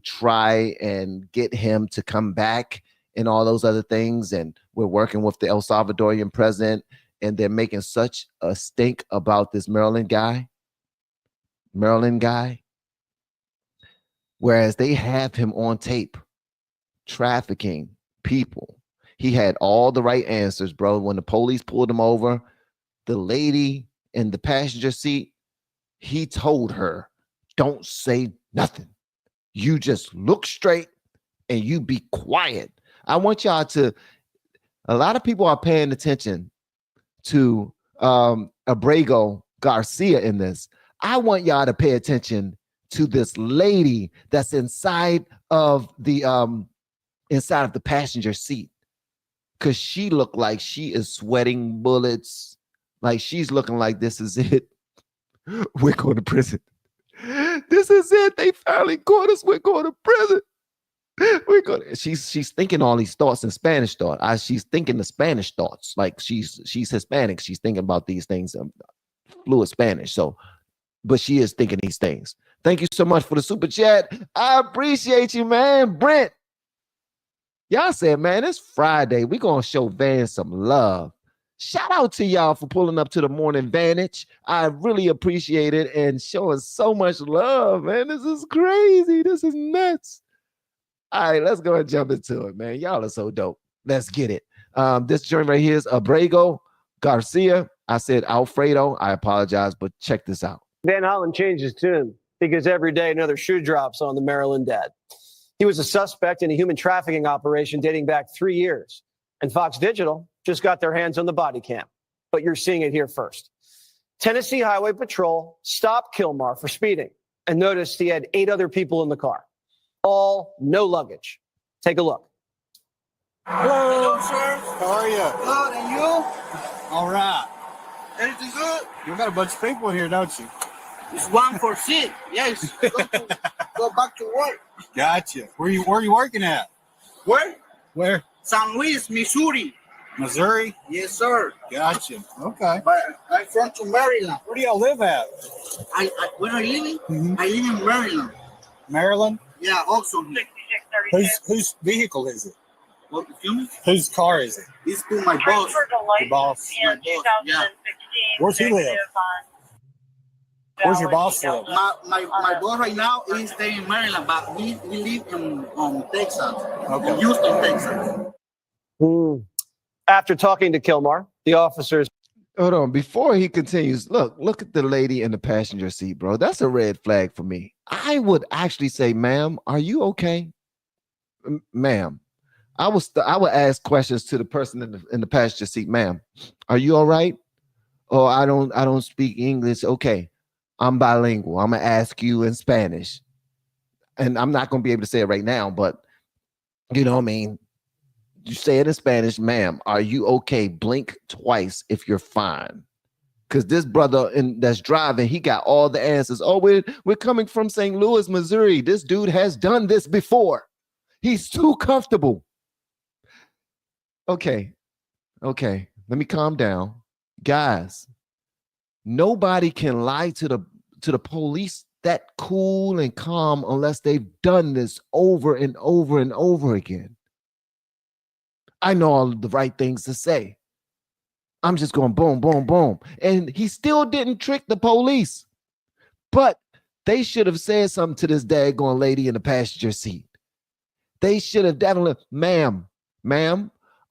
try and get him to come back and all those other things. And we're working with the El Salvadorian president, and they're making such a stink about this Maryland guy. Whereas they have him on tape trafficking people. He had all the right answers, bro. When the police pulled him over, the lady in the passenger seat, he told her, don't say nothing. You just look straight and you be quiet. I want y'all to, a lot of people are paying attention to Abrego Garcia in this. I want y'all to pay attention to this lady that's inside of the passenger seat, because she looked like she is sweating bullets. Like she's looking like this is it. We're going to prison. This is it. They finally caught us. We're going to prison. She's thinking all these thoughts in Spanish thought. She's thinking the Spanish thoughts. Like she's Hispanic. She's thinking about these things, fluent Spanish. So, but she is thinking these things. Thank you so much for the super chat. I appreciate you, man. Brent, y'all said, man, it's Friday. We're going to show Van some love. Shout out to y'all for pulling up to the morning Vantage. I really appreciate it and showing so much love, man. This is crazy. This is nuts. All right, let's go and jump into it, man. Y'all are so dope. Let's get it. This joint right here is Abrego Garcia. I said Alfredo. I apologize, but check this out. Van Hollen changed his tune because every day another shoe drops on the Maryland dad. He was a suspect in a human trafficking operation dating back 3 years. And Fox Digital just got their hands on the body cam. But you're seeing it here first. Tennessee Highway Patrol stopped Kilmar for speeding and noticed he had 8 other people in the car. All no luggage. Take a look. Hello, sir. How are you? Good, and you? All right. Anything good? You got a bunch of people in here, don't you? It's 1 for sick. Yes. Go back to work. Gotcha. Where you working at? Where? Where? San Luis, Missouri. Missouri? Yes, sir. Gotcha. Okay. But I'm from to Maryland. Where do y'all live at? Where I live? Mm-hmm. I live in Maryland. Maryland? Yeah, also. Whose vehicle is it? What, excuse me? Whose car is it? It's to my boss. Your boss? My boss, yeah. Where's he live? Where's your boss live? My boss right now is staying in Maryland, but we live in Texas. Okay. In Houston, Texas. After talking to Kilmar, the officers. Hold on. Before he continues, look at the lady in the passenger seat, bro. That's a red flag for me. I would actually say, ma'am, are you okay? Ma'am. I would ask questions to the person in the passenger seat, ma'am. Are you all right? Oh, I don't speak English. Okay. I'm bilingual. I'm gonna ask you in Spanish. And I'm not gonna be able to say it right now, but you know what I mean? You say it in Spanish, ma'am, are you okay? Blink twice if you're fine. Because this brother that's driving, he got all the answers. Oh, we're coming from St. Louis, Missouri. This dude has done this before. He's too comfortable. Okay. Let me calm down. Guys, nobody can lie to the police that cool and calm unless they've done this over and over and over again. I know all the right things to say. I'm just going boom, boom, boom. And he still didn't trick the police. But they should have said something to this daggone lady in the passenger seat. They should have definitely, ma'am,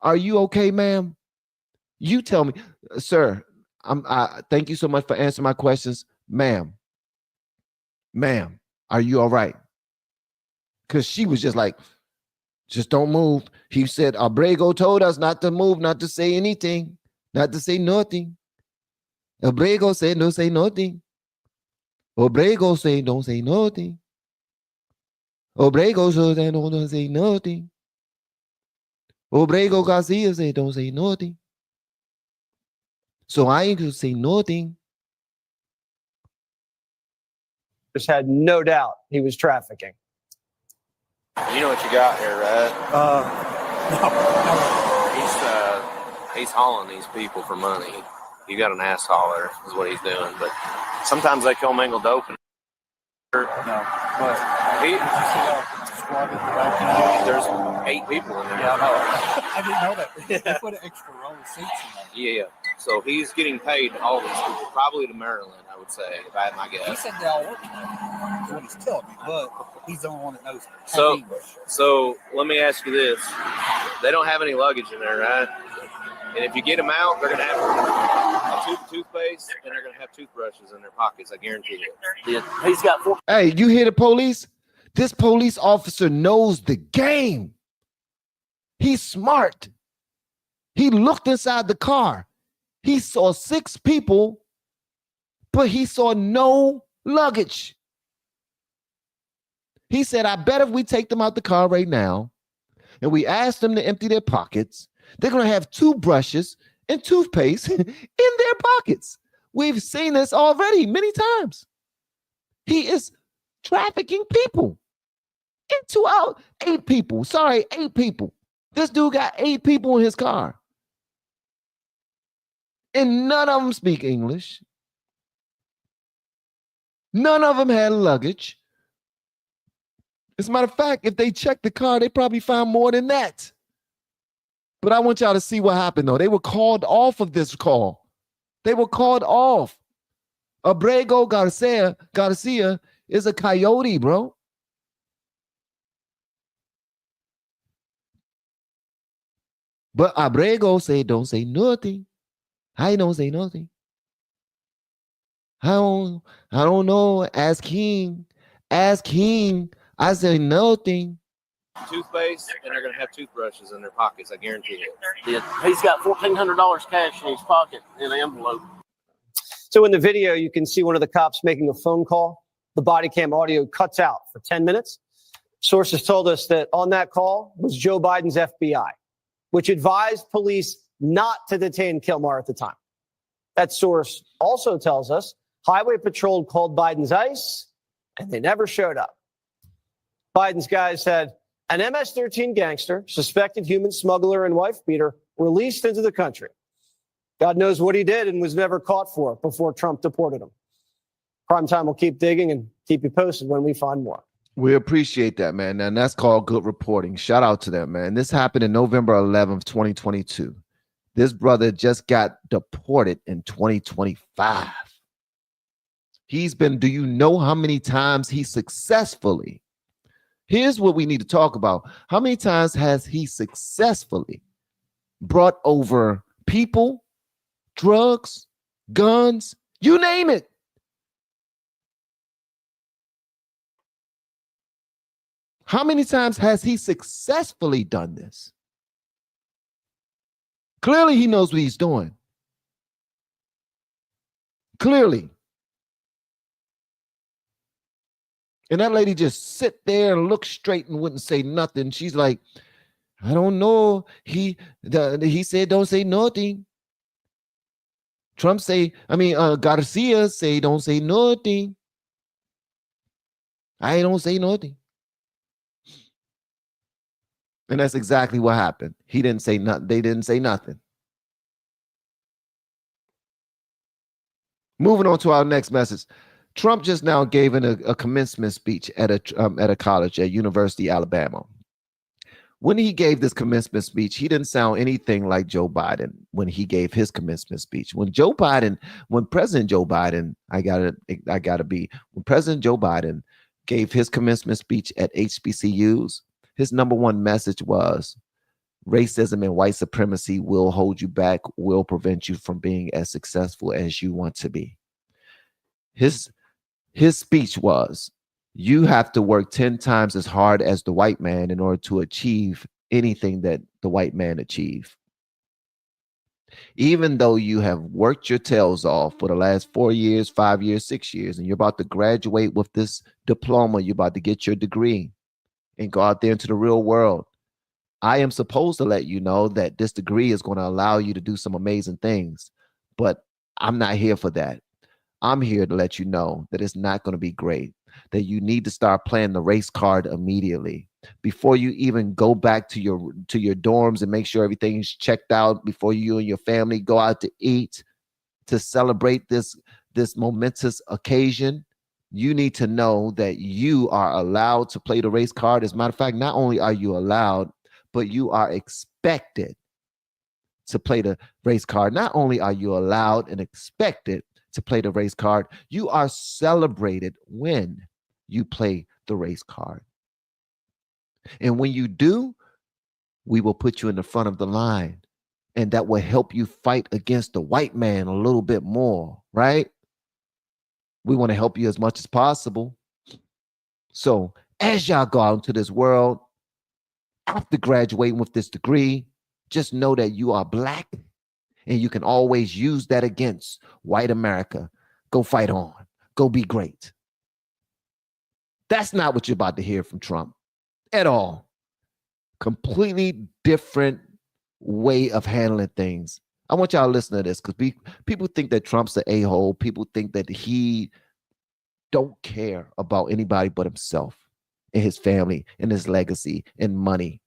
are you okay, ma'am? You tell me, sir. Thank you so much for answering my questions, ma'am. Are you all right? Because she was just like, just don't move. He said, Abrego told us not to move, not to say anything, not to say nothing. Abrego said, don't say nothing. Abrego said, don't say nothing. Abrego said, don't say nothing. Abrego Garcia said, don't say nothing. So I ain't gonna say nothing. Just had no doubt he was trafficking. You know what you got here, right? He's hauling these people for money. You got an ass hauler is what he's doing, but sometimes they commingle dope. No, but There's 8 people in there. yeah, I know. I didn't know that. They put an extra row of seats in there. Yeah. So he's getting paid to haul these people, probably to Maryland, I would say, if I had my He guess. said they all work together. That's what he's telling me, but he's the only one that knows So- English. So let me ask you this: they don't have any luggage in there, right? And if you get them out, they're gonna have a tube of toothpaste and they're gonna have toothbrushes in their pockets. I guarantee you. He's got 4. Hey, you hear the police? This police officer knows the game. He's smart. He looked inside the car. He saw 6 people, but he saw no luggage. He said, I bet if we take them out the car right now and we ask them to empty their pockets, they're going to have toothbrushes and toothpaste in their pockets. We've seen this already many times. He is trafficking people into our 8 people. Sorry, 8 people. This dude got 8 people in his car. And none of them speak English. None of them had luggage. As a matter of fact, if they checked the car, they probably found more than that. But I want y'all to see what happened, though. They were called off of this call. They were called off. Abrego Garcia is a coyote, bro. But Abrego said, don't say nothing. I don't say nothing. I don't know. Ask him. I say nothing. Toothpaste and they're gonna have toothbrushes in their pockets. I guarantee you. He's got $1,400 cash in his pocket in an envelope. So in the video, you can see one of the cops making a phone call. The body cam audio cuts out for 10 minutes. Sources told us that on that call was Joe Biden's FBI, which advised police not to detain Kilmar at the time. That source also tells us Highway Patrol called Biden's ICE, and they never showed up. Biden's guys said an MS-13 gangster, suspected human smuggler and wife beater, released into the country. God knows what he did and was never caught for before Trump deported him. Primetime will keep digging and keep you posted when we find more. We appreciate that, man. And that's called good reporting. Shout out to them, man. This happened in November 11th, 2022. This brother just got deported in 2025. He's been, do you know how many times he successfully, here's what we need to talk about. How many times has he successfully brought over people, drugs, guns, you name it? How many times has he successfully done this? Clearly, he knows what he's doing. Clearly. And that lady just sit there and look straight and wouldn't say nothing. She's like, I don't know. He said, don't say nothing. Garcia say, don't say nothing. I don't say nothing. And that's exactly what happened. He didn't say nothing. They didn't say nothing. Moving on to our next message. Trump just now gave a commencement speech at a college at University of Alabama. When he gave this commencement speech, he didn't sound anything like Joe Biden when he gave his commencement speech. When President Joe Biden, when President Joe Biden gave his commencement speech at HBCUs, his number one message was racism and white supremacy will hold you back, will prevent you from being as successful as you want to be. His speech was, you have to work 10 times as hard as the white man in order to achieve anything that the white man achieved. Even though you have worked your tails off for the last 4 years, 5 years, 6 years, and you're about to graduate with this diploma, you're about to get your degree and go out there into the real world. I am supposed to let you know that this degree is going to allow you to do some amazing things, but I'm not here for that. I'm here to let you know that it's not going to be great, that you need to start playing the race card immediately before you even go back to your dorms and make sure everything's checked out before you and your family go out to eat to celebrate this momentous occasion. You need to know that you are allowed to play the race card. As a matter of fact, not only are you allowed, but you are expected to play the race card. Not only are you allowed and expected to play the race card, you are celebrated when you play the race card. And when you do, we will put you in the front of the line, and that will help you fight against the white man a little bit more, right? We want to help you as much as possible. So as y'all go out into this world, after graduating with this degree, just know that you are Black, and you can always use that against white America. Go fight on. Go be great. That's not what you're about to hear from Trump at all. Completely different way of handling things. I want y'all to listen to this because people think that Trump's an a-hole. People think that he don't care about anybody but himself and his family and his legacy and money.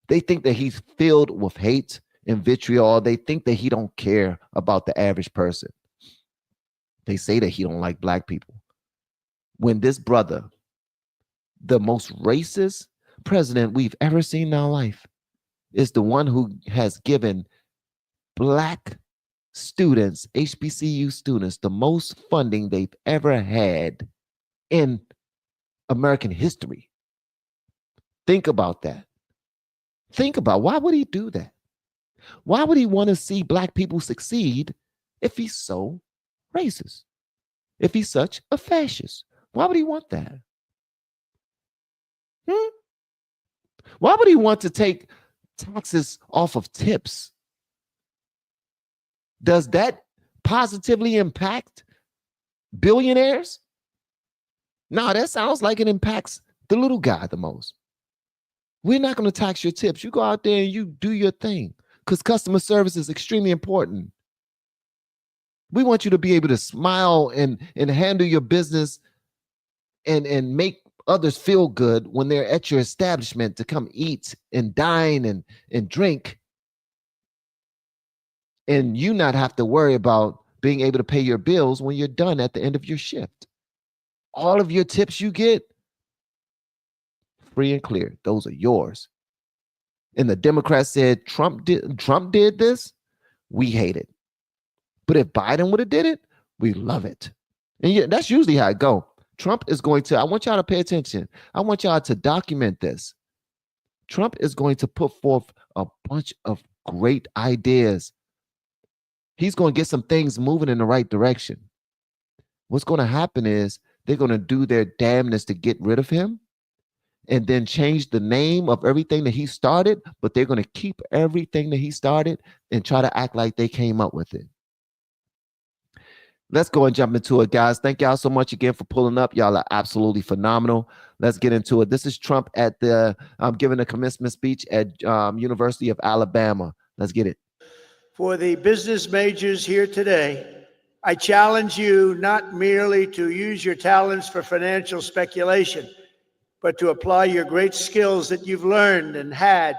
They think that he's filled with hate and vitriol. They think that he don't care about the average person. They say that he don't like Black people. When this brother, the most racist president we've ever seen in our life, is the one who has given Black students, HBCU students, the most funding they've ever had in American history. Think about that. Think about, why would he do that? Why would he want to see Black people succeed if he's so racist? If he's such a fascist? Why would he want that? Why would he want to take taxes off of tips? Does that positively impact billionaires? No, that sounds like it impacts the little guy the most. We're not going to tax your tips. You go out there and you do your thing because customer service is extremely important. We want you to be able to smile and handle your business and make others feel good when they're at your establishment to come eat and dine and drink. And you not have to worry about being able to pay your bills when you're done at the end of your shift. All of your tips you get, free and clear. Those are yours. And the Democrats said Trump did this. We hate it. But if Biden would have did it, we love it. And yeah, that's usually how it go. Trump is going to, I want y'all to pay attention. I want y'all to document this. Trump is going to put forth a bunch of great ideas. He's going to get some things moving in the right direction. What's going to happen is they're going to do their damnness to get rid of him and then change the name of everything that he started, but they're going to keep everything that he started and try to act like they came up with it. Let's go and jump into it, guys. Thank y'all so much again for pulling up. Y'all are absolutely phenomenal. Let's get into it. This is Trump at the giving a commencement speech at University of Alabama. Let's get it. For the business majors here today, I challenge you not merely to use your talents for financial speculation, but to apply your great skills that you've learned and had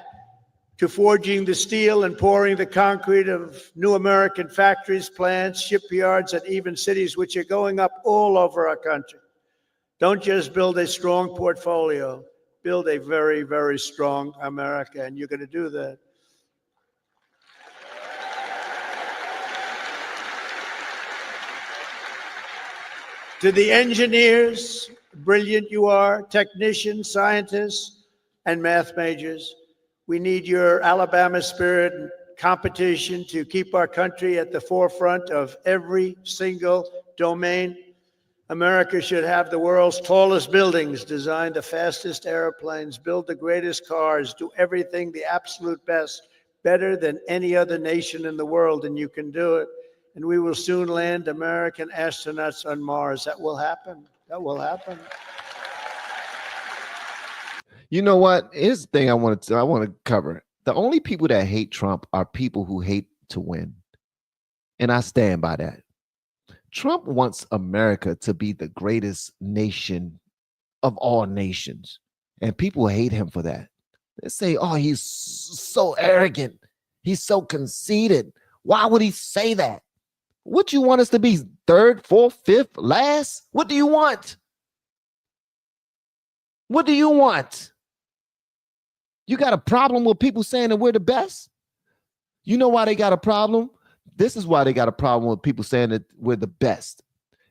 to forging the steel and pouring the concrete of new American factories, plants, shipyards, and even cities which are going up all over our country. Don't just build a strong portfolio, build a very, very strong America, and you're going to do that. To the engineers, brilliant you are, technicians, scientists, and math majors, we need your Alabama spirit and competition to keep our country at the forefront of every single domain. America should have the world's tallest buildings, design the fastest airplanes, build the greatest cars, do everything the absolute best, better than any other nation in the world, and you can do it. And we will soon land American astronauts on Mars. That will happen. That will happen. You know what? Here's the thing I want to cover. The only people that hate Trump are people who hate to win. And I stand by that. Trump wants America to be the greatest nation of all nations. And people hate him for that. They say, oh, he's so arrogant. He's so conceited. Why would he say that? What do you want us to be? Third, fourth, fifth, last? What do you want? What do you want? You got a problem with people saying that we're the best? You know why they got a problem? This is why they got a problem with people saying that we're the best.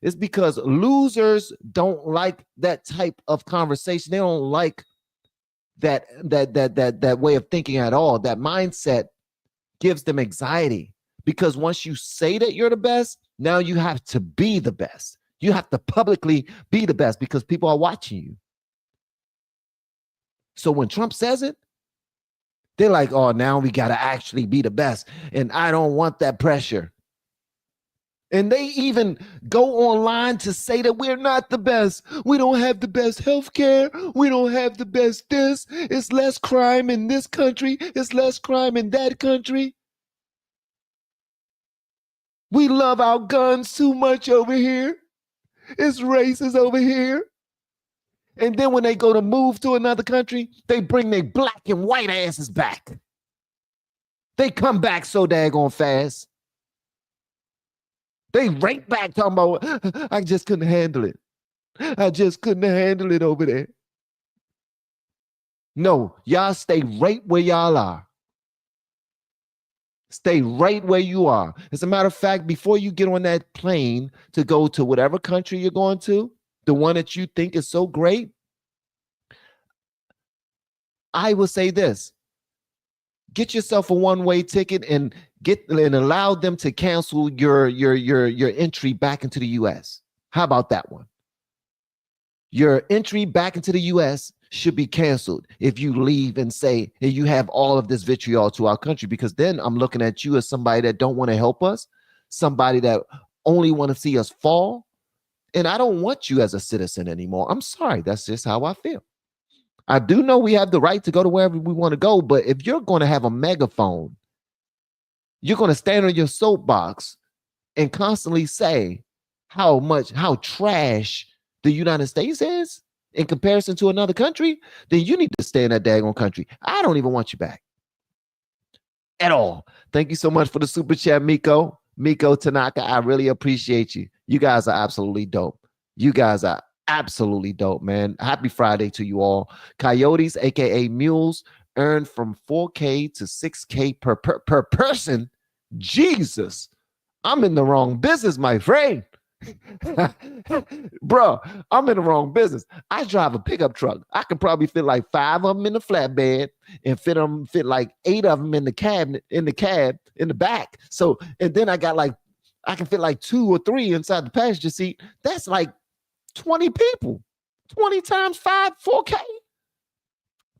It's because losers don't like that type of conversation. They don't like that way of thinking at all. That mindset gives them anxiety, because once you say that you're the best, now you have to be the best. You have to publicly be the best because people are watching you. So when Trump says it, they're like, oh, now we got to actually be the best. And I don't want that pressure. And they even go online to say that we're not the best. We don't have the best healthcare. We don't have the best this. It's less crime in this country. It's less crime in that country. We love our guns too much over here. It's racist over here. And then when they go to move to another country, they bring their black and white asses back. They come back so daggone fast. They right back talking about, I just couldn't handle it. I just couldn't handle it over there. No, y'all stay right where y'all are. Stay right where you are. As a matter of fact, before you get on that plane to go to whatever country you're going to, the one that you think is so great, I will say this. Get yourself a one-way ticket and allow them to cancel your entry back into the US. How about that one? Your entry back into the US should be canceled if you leave and say that you have all of this vitriol to our country, because then I'm looking at you as somebody that don't want to help us, somebody that only want to see us fall. And I don't want you as a citizen anymore. I'm sorry. That's just how I feel. I do know we have the right to go to wherever we want to go, but if you're going to have a megaphone, you're going to stand on your soapbox and constantly say how trash the United States is in comparison to another country, then you need to stay in that daggone country. I don't even want you back at all. Thank you so much for the super chat, Miko Tanaka. I really appreciate you. You guys are absolutely dope. You guys are absolutely dope, man. Happy Friday to you all. Coyotes, aka mules, earn from 4K to 6K per person. Jesus, I'm in the wrong business, my friend. Bro, I'm in the wrong business. I drive a pickup truck. I can probably fit like 5 of them in the flatbed and fit like 8 of them in the cab in the back. So, and then I can fit like 2 or 3 inside the passenger seat. That's like 20 people. 20 times 5, 4K.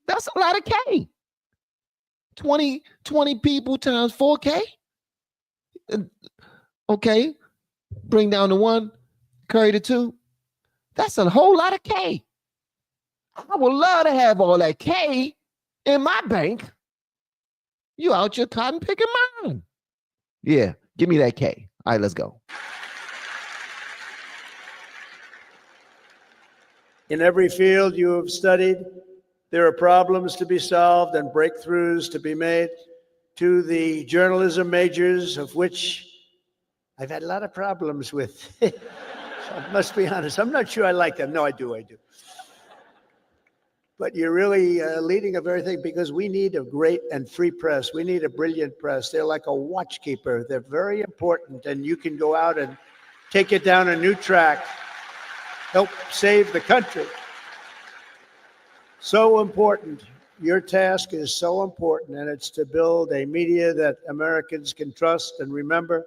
That's a lot of K. 20 people times 4K. Okay. Bring down the 1, carry the 2. That's a whole lot of K. I would love to have all that K in my bank. You out your cotton picking mine. Yeah, give me that K. All right, let's go. In every field you have studied, there are problems to be solved and breakthroughs to be made. To the journalism majors, of which I've had a lot of problems with. I must be honest. I'm not sure I like them. No, I do. but you're really leading a very thing, because we need a great and free press. We need a brilliant press. They're like a watchkeeper. They're very important, and you can go out and take it down a new track, help save the country. So important. Your task is so important, and it's to build a media that Americans can trust. And remember,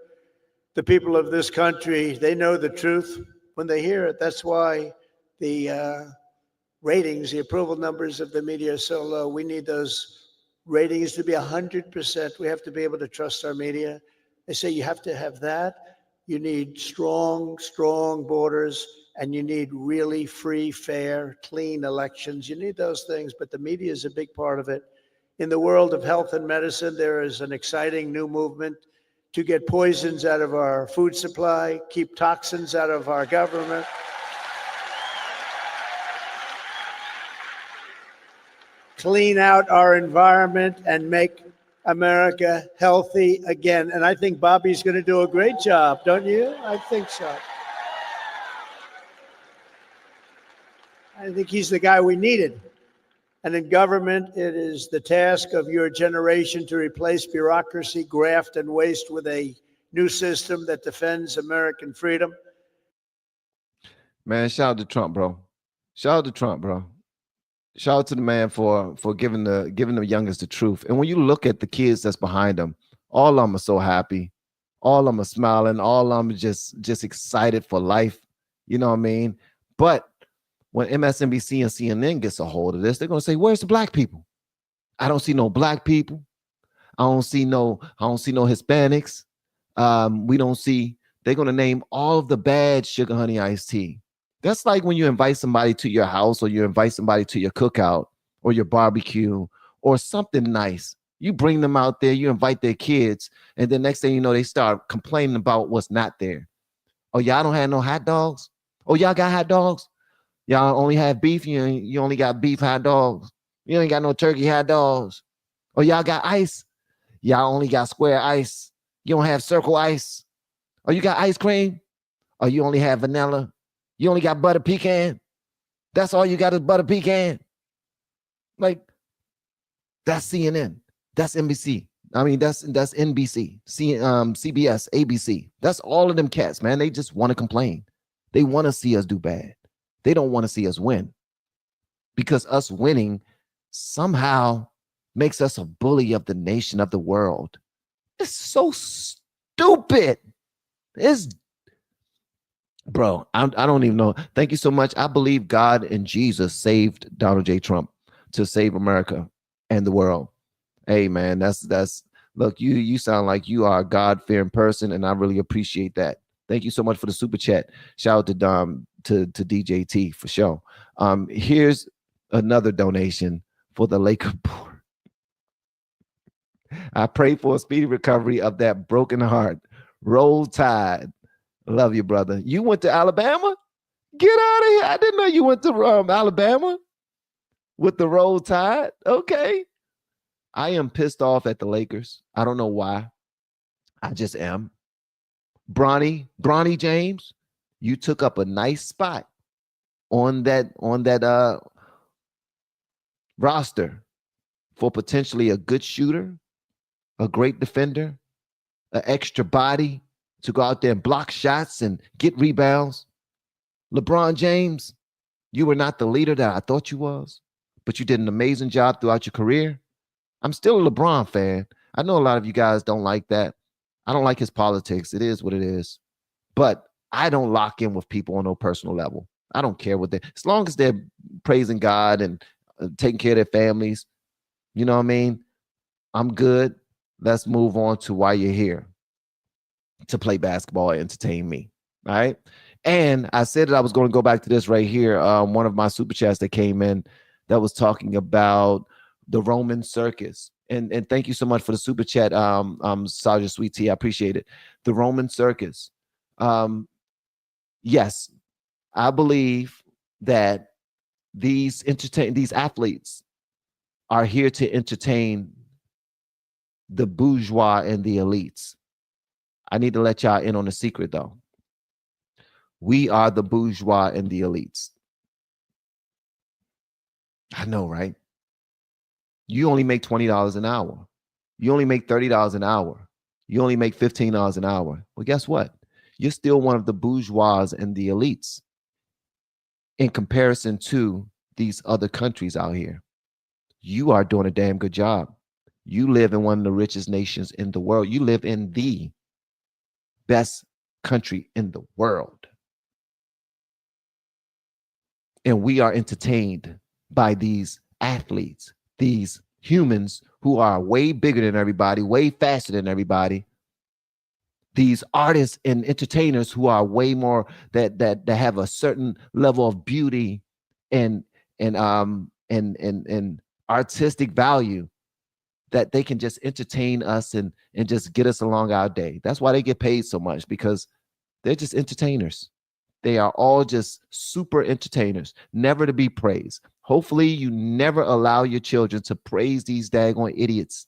the people of this country, they know the truth when they hear it. That's why the ratings, the approval numbers of the media are so low. We need those ratings to be 100%. We have to be able to trust our media. They say you have to have that. You need strong borders, and you need really free, fair, clean elections. You need those things, but the media is a big part of it. In the world of health and medicine, there is an exciting new movement to get poisons out of our food supply, keep toxins out of our government. Clean out our environment and make America healthy again. And I think Bobby's going to do a great job, don't you? I think so. I think he's the guy we needed. And in government, it is the task of your generation to replace bureaucracy, graft, and waste with a new system that defends American freedom. Man, shout out to Trump, bro. Shout out to Trump, bro. Shout out to the man for giving the youngest the truth. And when you look at the kids that's behind them, all of them are so happy. All of them are smiling. All of them are just excited for life. You know what I mean? But when MSNBC and CNN gets a hold of this, they're gonna say, "Where's the black people? I don't see no black people. I don't see no Hispanics. We don't see." They're gonna name all of the bad sugar honey iced tea. That's like when you invite somebody to your house, or you invite somebody to your cookout or your barbecue or something nice. You bring them out there, you invite their kids, and then next thing you know, they start complaining about what's not there. Oh, y'all don't have no hot dogs? Oh, y'all got hot dogs? Y'all only have beef? You only got beef hot dogs. You ain't got no turkey hot dogs. Oh, y'all got ice? Y'all only got square ice. You don't have circle ice. Oh, you got ice cream? Oh, you only have vanilla. You only got butter pecan. That's all you got is butter pecan. Like, that's CNN. That's NBC. I mean, that's NBC, CBS, ABC. That's all of them cats, man. They just want to complain. They want to see us do bad. They don't want to see us win, because us winning somehow makes us a bully of the nation, of the world. It's so stupid. Bro, I don't even know. Thank you so much. I believe God and Jesus saved Donald J. Trump to save America and the world. Hey, man, that's look, you sound like you are a God-fearing person, and I really appreciate that. Thank you so much for the super chat. Shout out to to DJT for sure. Here's another donation for the Laker poor. I pray for a speedy recovery of that broken heart. Roll Tide. Love you, brother. You went to Alabama? Get out of here. I didn't know you went to Alabama with the Roll Tide. Okay. I am pissed off at the Lakers. I don't know why. I just am. Bronny James, you took up a nice spot on that roster for potentially a good shooter, a great defender, an extra body to go out there and block shots and get rebounds. LeBron James, you were not the leader that I thought you was, but you did an amazing job throughout your career. I'm still a LeBron fan. I know a lot of you guys don't like that. I don't like his politics. It is what it is. But I don't lock in with people on no personal level. I don't care what they, as long as they're praising God and taking care of their families, you know what I mean? I'm good. Let's move on to why you're here, to play basketball and entertain me. All right. And I said that I was going to go back to this right here. One of my super chats that came in that was talking about the Roman circus. And thank you so much for the super chat, Sergeant Sweet Tea. I appreciate it. The Roman circus. Yes, I believe that these athletes are here to entertain the bourgeois and the elites. I need to let y'all in on a secret, though. We are the bourgeois and the elites. I know, right? You only make $20 an hour. You only make $30 an hour. You only make $15 an hour. Well, guess what? You're still one of the bourgeois and the elites in comparison to these other countries out here. You are doing a damn good job. You live in one of the richest nations in the world. You live in the best country in the world. And we are entertained by these athletes, these humans who are way bigger than everybody, way faster than everybody. These artists and entertainers who are way more that have a certain level of beauty and artistic value that they can just entertain us and just get us along our day. That's why they get paid so much, because they're just entertainers. They are all just super entertainers, never to be praised. Hopefully you never allow your children to praise these daggone idiots,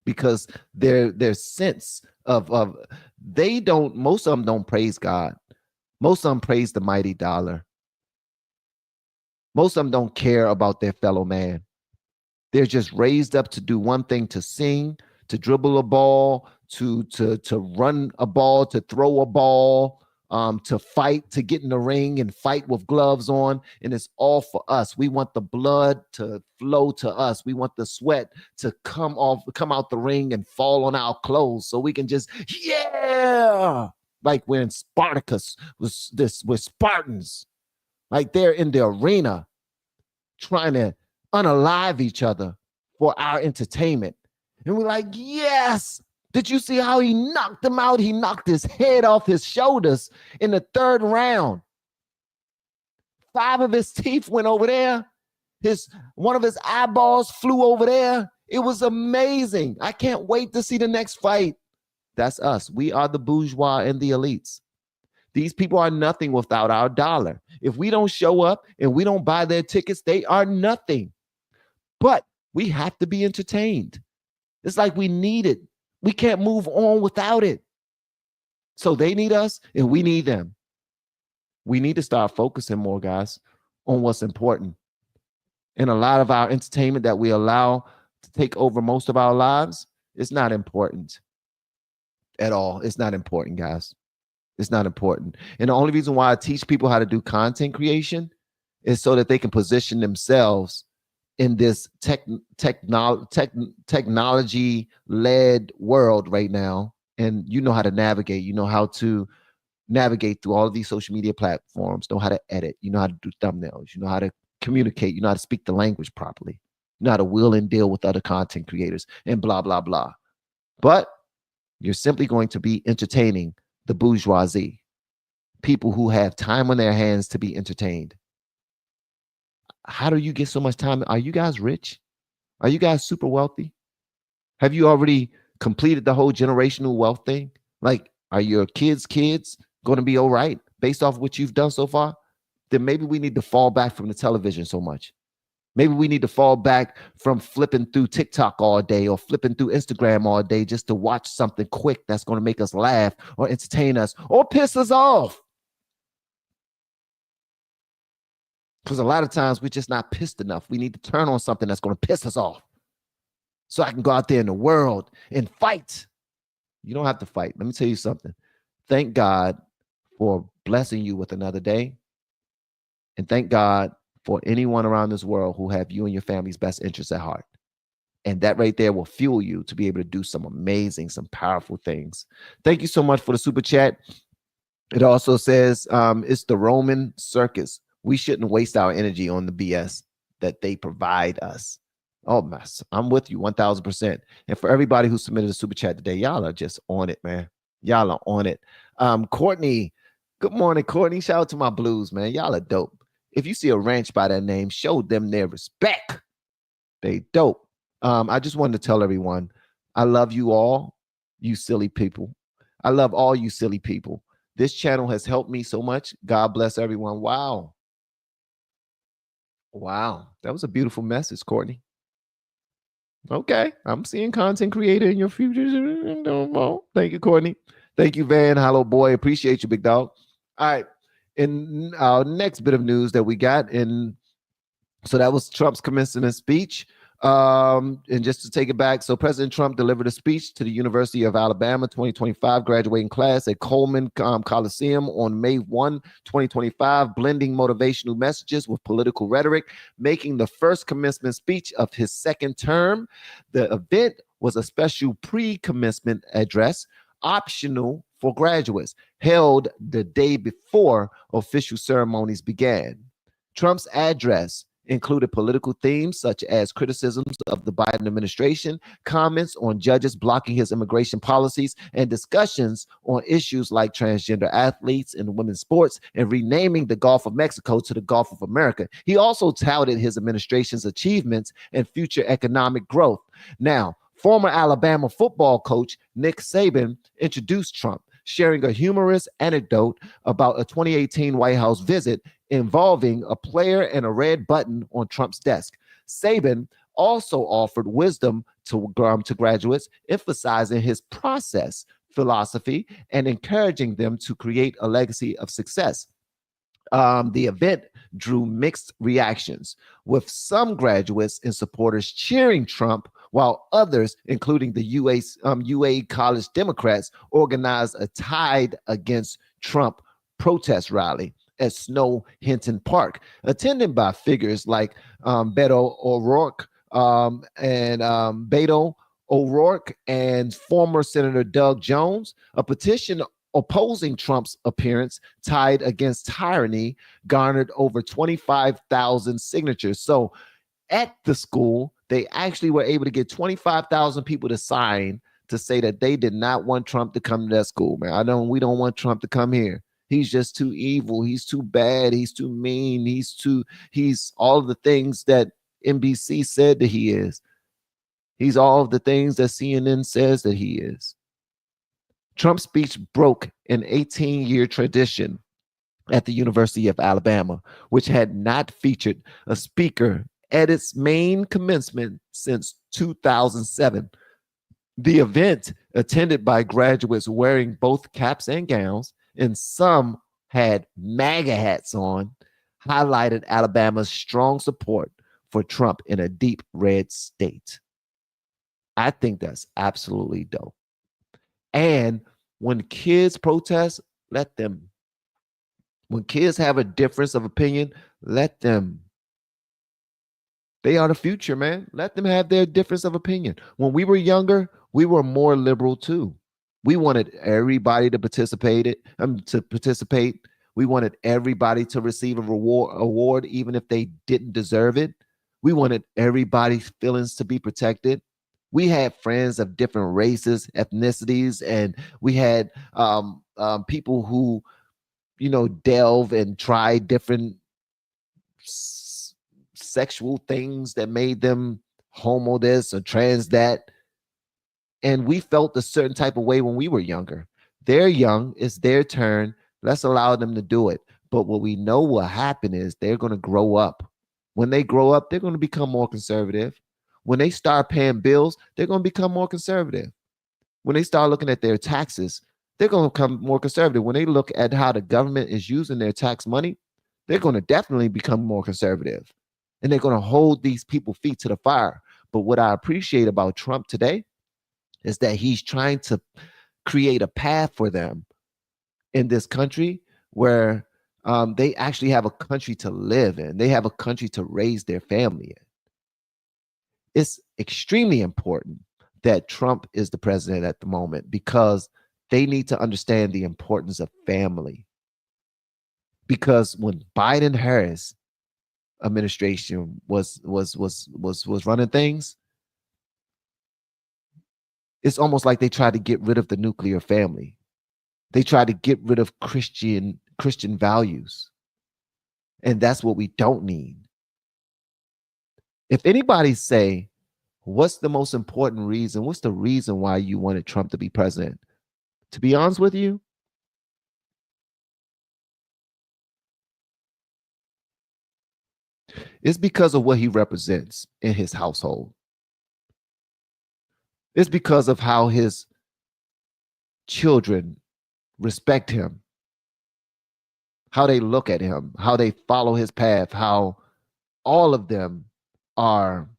because their sense of they don't, most of them don't praise God. Most of them praise the mighty dollar. Most of them don't care about their fellow man. They're just raised up to do one thing: to sing, to dribble a ball, to run a ball, to throw a ball, to fight, to get in the ring and fight with gloves on. And it's all for us. We want the blood to flow to us. We want the sweat to come out the ring and fall on our clothes, so we can just, yeah, like we're in Spartacus with Spartans, like they're in the arena trying to unalive each other for our entertainment. And we're like, yes. Did you see how he knocked him out? He knocked his head off his shoulders in the third round. 5 of his teeth went over there. One of his eyeballs flew over there. It was amazing. I can't wait to see the next fight. That's us. We are the bourgeois and the elites. These people are nothing without our dollar. If we don't show up and we don't buy their tickets, they are nothing. But we have to be entertained. It's like we need it. We can't move on without it. So they need us and we need them. We need to start focusing more, guys, on what's important. And a lot of our entertainment that we allow to take over most of our lives, it's not important at all. It's not important, guys. It's not important. And the only reason why I teach people how to do content creation is so that they can position themselves in this technology-led world right now. And you know how to navigate. You know how to navigate through all of these social media platforms, know how to edit, you know how to do thumbnails, you know how to communicate, you know how to speak the language properly, you know how to wheel and deal with other content creators and blah, blah, blah. But you're simply going to be entertaining the bourgeoisie, people who have time on their hands to be entertained. How do you get so much time? Are you guys rich? Are you guys super wealthy? Have you already completed the whole generational wealth thing? Like, are your kids' going to be all right based off what you've done so far? Then maybe we need to fall back from the television so much. Maybe we need to fall back from flipping through TikTok all day or flipping through Instagram all day just to watch something quick that's going to make us laugh or entertain us or piss us off. Because a lot of times we're just not pissed enough. We need to turn on something that's going to piss us off so I can go out there in the world and fight. You don't have to fight. Let me tell you something. Thank God for blessing you with another day. And thank God for anyone around this world who have you and your family's best interests at heart. And that right there will fuel you to be able to do some amazing, some powerful things. Thank you so much for the super chat. It also says it's the Roman circus. We shouldn't waste our energy on the BS that they provide us. Oh, mess. I'm with you 1000%. And for everybody who submitted a super chat today, y'all are just on it, man. Y'all are on it. Courtney, good morning, Courtney. Shout out to my Blues, man. Y'all are dope. If you see a ranch by that name, show them their respect. They dope. I just wanted to tell everyone, I love you all, you silly people. I love all you silly people. This channel has helped me so much. God bless everyone. Wow. Wow. That was a beautiful message, Courtney. Okay. I'm seeing content creator in your future. Thank you, Courtney. Thank you, Van. Hello, boy. Appreciate you, big dog. All right. In our next bit of news that we got in So that was Trump's commencement speech. And just to take it back, so President Trump delivered a speech to the University of Alabama 2025 graduating class at Coleman Coliseum on May 1, 2025, blending motivational messages with political rhetoric, making the first commencement speech of his second term. The event was a special pre-commencement address, optional for graduates, held the day before official ceremonies began. Trump's address included political themes such as criticisms of the Biden administration, comments on judges blocking his immigration policies, and discussions on issues like transgender athletes in women's sports and renaming the Gulf of Mexico to the Gulf of America. He also touted his administration's achievements and future economic growth. Now, former Alabama football coach Nick Saban introduced Trump, sharing a humorous anecdote about a 2018 White House visit involving a player and a red button on Trump's desk. Saban also offered wisdom to graduates, emphasizing his process philosophy and encouraging them to create a legacy of success. The event drew mixed reactions, with some graduates and supporters cheering Trump, while others, including the UA College Democrats, organized a Tide Against Trump protest rally at Snow Hinton Park, attended by figures like Beto O'Rourke and former Senator Doug Jones. A petition opposing Trump's appearance, Tide Against Tyranny, garnered over 25,000 signatures. So at the school, they actually were able to get 25,000 people to sign to say that they did not want Trump to come to that school, man. We don't want Trump to come here. He's just too evil. He's too bad. He's too mean. He's all of the things that NBC said that he is. He's all of the things that CNN says that he is. Trump's speech broke an 18-year tradition at the University of Alabama, which had not featured a speaker at its main commencement since 2007. The event, attended by graduates wearing both caps and gowns, and some had MAGA hats on, highlighted Alabama's strong support for Trump in a deep red state. I think that's absolutely dope. And when kids protest, let them. When kids have a difference of opinion, let them. They are the future, man. Let them have their difference of opinion. When we were younger, we were more liberal too. We wanted everybody to participate. We wanted everybody to receive a award, even if they didn't deserve it. We wanted everybody's feelings to be protected. We had friends of different races, ethnicities, and we had people who, delve and try different sexual things that made them homo this or trans that. And we felt a certain type of way when we were younger. They're young. It's their turn. Let's allow them to do it. But what we know will happen is they're going to grow up. When they grow up, they're going to become more conservative. When they start paying bills, they're going to become more conservative. When they start looking at their taxes, they're going to become more conservative. When they look at how the government is using their tax money, they're going to definitely become more conservative. And they're going to hold these people feet to the fire. But what I appreciate about Trump today is that he's trying to create a path for them in this country where they actually have a country to live in. They have a country to raise their family in. It's extremely important that Trump is the president at the moment because they need to understand the importance of family. Because when Biden-Harris administration was running things, it's almost like they tried to get rid of the nuclear family. They tried to get rid of Christian values. And that's what we don't need. If anybody say, what's the most important reason? What's the reason why you wanted Trump to be president? To be honest with you, it's because of what he represents in his household. It's because of how his children respect him, how they look at him, how they follow his path, how all of them are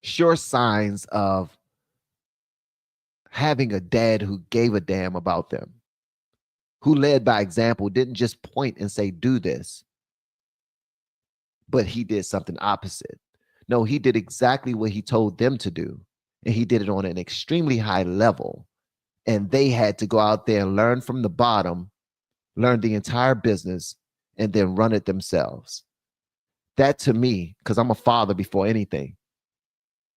sure signs of having a dad who gave a damn about them, who led by example, didn't just point and say, do this, but he did something opposite. No, he did exactly what he told them to do. And he did it on an extremely high level. And they had to go out there and learn from the bottom, learn the entire business, and then run it themselves. That to me, because I'm a father before anything,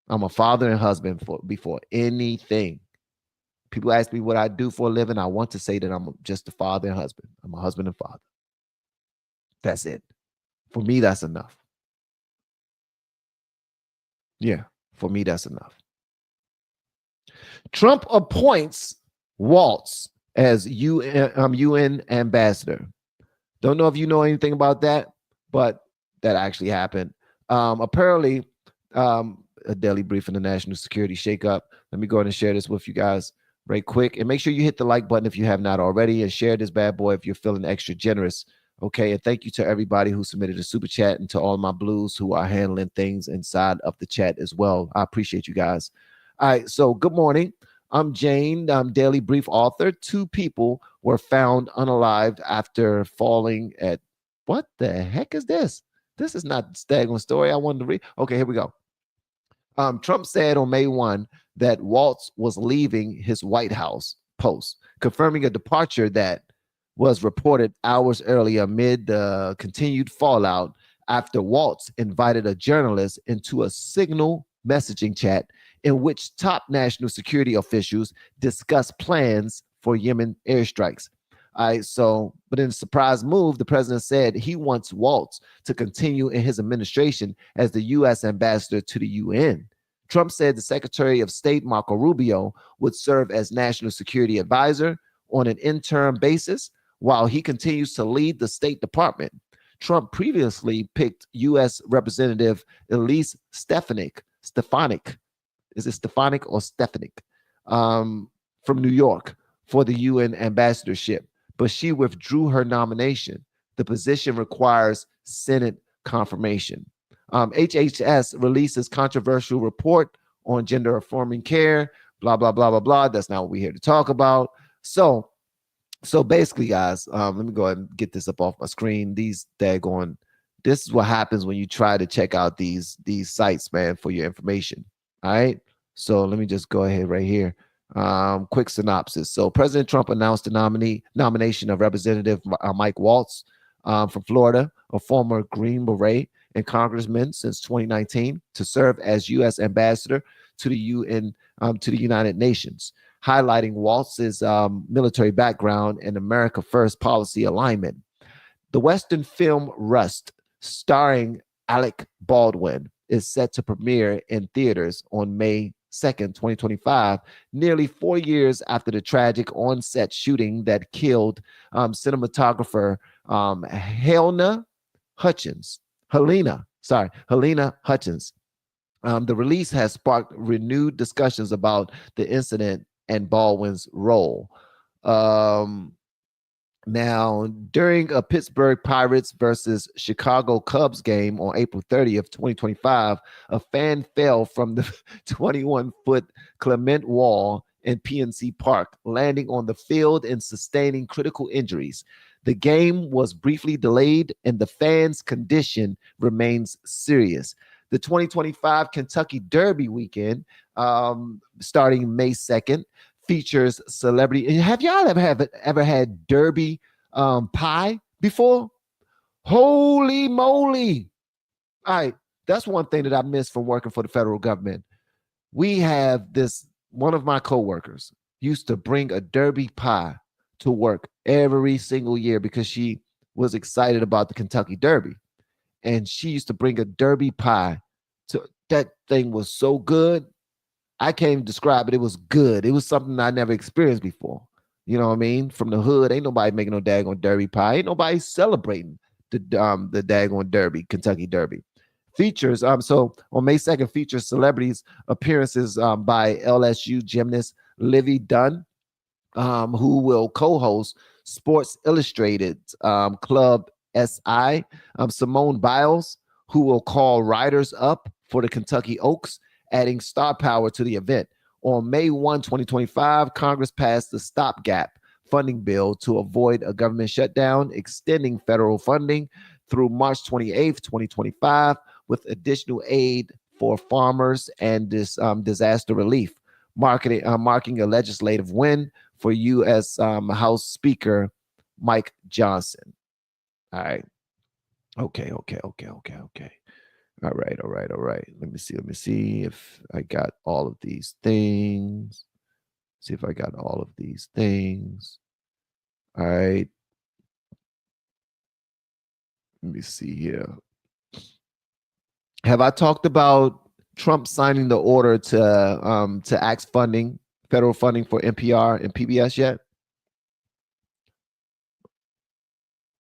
I'm a father and husband before anything. People ask me what I do for a living. I want to say that I'm just a father and husband. I'm a husband and father. That's it. For me, that's enough. Yeah, for me, that's enough. Trump appoints Waltz as UN ambassador. Don't know if you know anything about that, but that actually happened. Apparently, a daily brief in the national security shakeup. Let me go ahead and share this with you guys right quick. And make sure you hit the like button if you have not already, and share this bad boy if you're feeling extra generous. Okay, and thank you to everybody who submitted a super chat, and to all my blues who are handling things inside of the chat as well. I appreciate you guys. All right, so good morning. I'm Jane, Daily Brief author. 2 people were found unalived after falling at, what the heck is this? This is not the staggering story I wanted to read. Okay, here we go. Trump said on May 1 that Waltz was leaving his White House post, confirming a departure that was reported hours earlier amid the continued fallout after Waltz invited a journalist into a Signal messaging chat in which top national security officials discussed plans for Yemen airstrikes. All right, so, but in a surprise move, the president said he wants Waltz to continue in his administration as the U.S. ambassador to the UN. Trump said the Secretary of State, Marco Rubio, would serve as national security advisor on an interim basis while he continues to lead the State Department. Trump previously picked U.S. Representative Elise Stefanik. Is it Stefanik or Stefanik? From New York for the UN ambassadorship, but she withdrew her nomination. The position requires Senate confirmation. HHS releases controversial report on gender affirming care, blah, blah, blah, blah, blah. That's not what we're here to talk about. So basically, guys, let me go ahead and get this up off my screen. This is what happens when you try to check out these sites, man, for your information. All right. So let me just go ahead right here. Quick synopsis. So President Trump announced the nomination of Representative Mike Waltz from Florida, a former Green Beret and congressman since 2019, to serve as U.S. ambassador to the UN, to the United Nations, highlighting Waltz's military background and America First policy alignment. The Western film Rust, starring Alec Baldwin, is set to premiere in theaters on May 2nd, 2025, nearly 4 years after the tragic on-set shooting that killed cinematographer Helena Hutchins. The release has sparked renewed discussions about the incident and Baldwin's role. Now, during a Pittsburgh Pirates versus Chicago Cubs game on April 30th, 2025, a fan fell from the 21-foot Clement wall in PNC Park, landing on the field and sustaining critical injuries. The game was briefly delayed, and the fan's condition remains serious. The 2025 Kentucky Derby weekend, starting May 2nd, features celebrity. Have y'all ever had Derby pie before? Holy moly! All right, that's one thing that I missed from working for the federal government. We have this. One of my coworkers used to bring a Derby pie to work every single year because she was excited about the Kentucky Derby, and she used to bring a Derby pie. That thing was so good. I can't even describe it. It was good. It was something I never experienced before. You know what I mean? From the hood, ain't nobody making no daggone Derby pie. Ain't nobody celebrating the daggone Derby, Kentucky Derby. Features, so on May 2nd, features celebrities appearances by LSU gymnast Livy Dunn, who will co-host Sports Illustrated Club SI, Simone Biles, who will call riders up for the Kentucky Oaks, adding star power to the event. On May 1, 2025, Congress passed the stopgap funding bill to avoid a government shutdown, extending federal funding through March 28, 2025, with additional aid for farmers and disaster relief, marking a legislative win for U.S. House Speaker Mike Johnson. All right. Okay. All right. Let me see if I got all of these things. All right. Let me see here. Have I talked about Trump signing the order to axe funding, federal funding for NPR and PBS yet?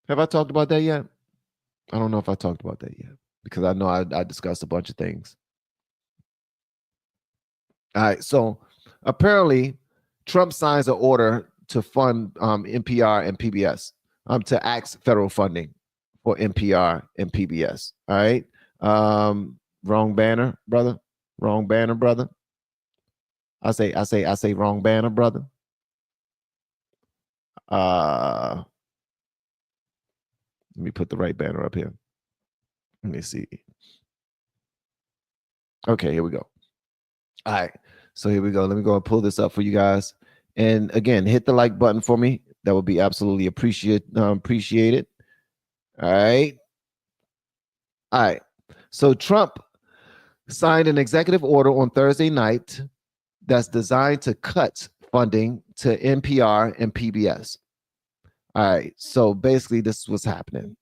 Have I talked about that yet? I don't know if I talked about that yet because I know I discussed a bunch of things. All right, so apparently Trump signs an order to fund NPR and PBS, to axe federal funding for NPR and PBS. All right. Wrong banner, brother. Wrong banner, brother. I say wrong banner, brother. Let me put the right banner up here. Let me see. Okay, here we go. All right. So here we go. Let me go and pull this up for you guys. And again, hit the like button for me. That would be absolutely appreciated. All right. All right. So Trump signed an executive order on Thursday night that's designed to cut funding to NPR and PBS. All right. So basically, this is what's happening.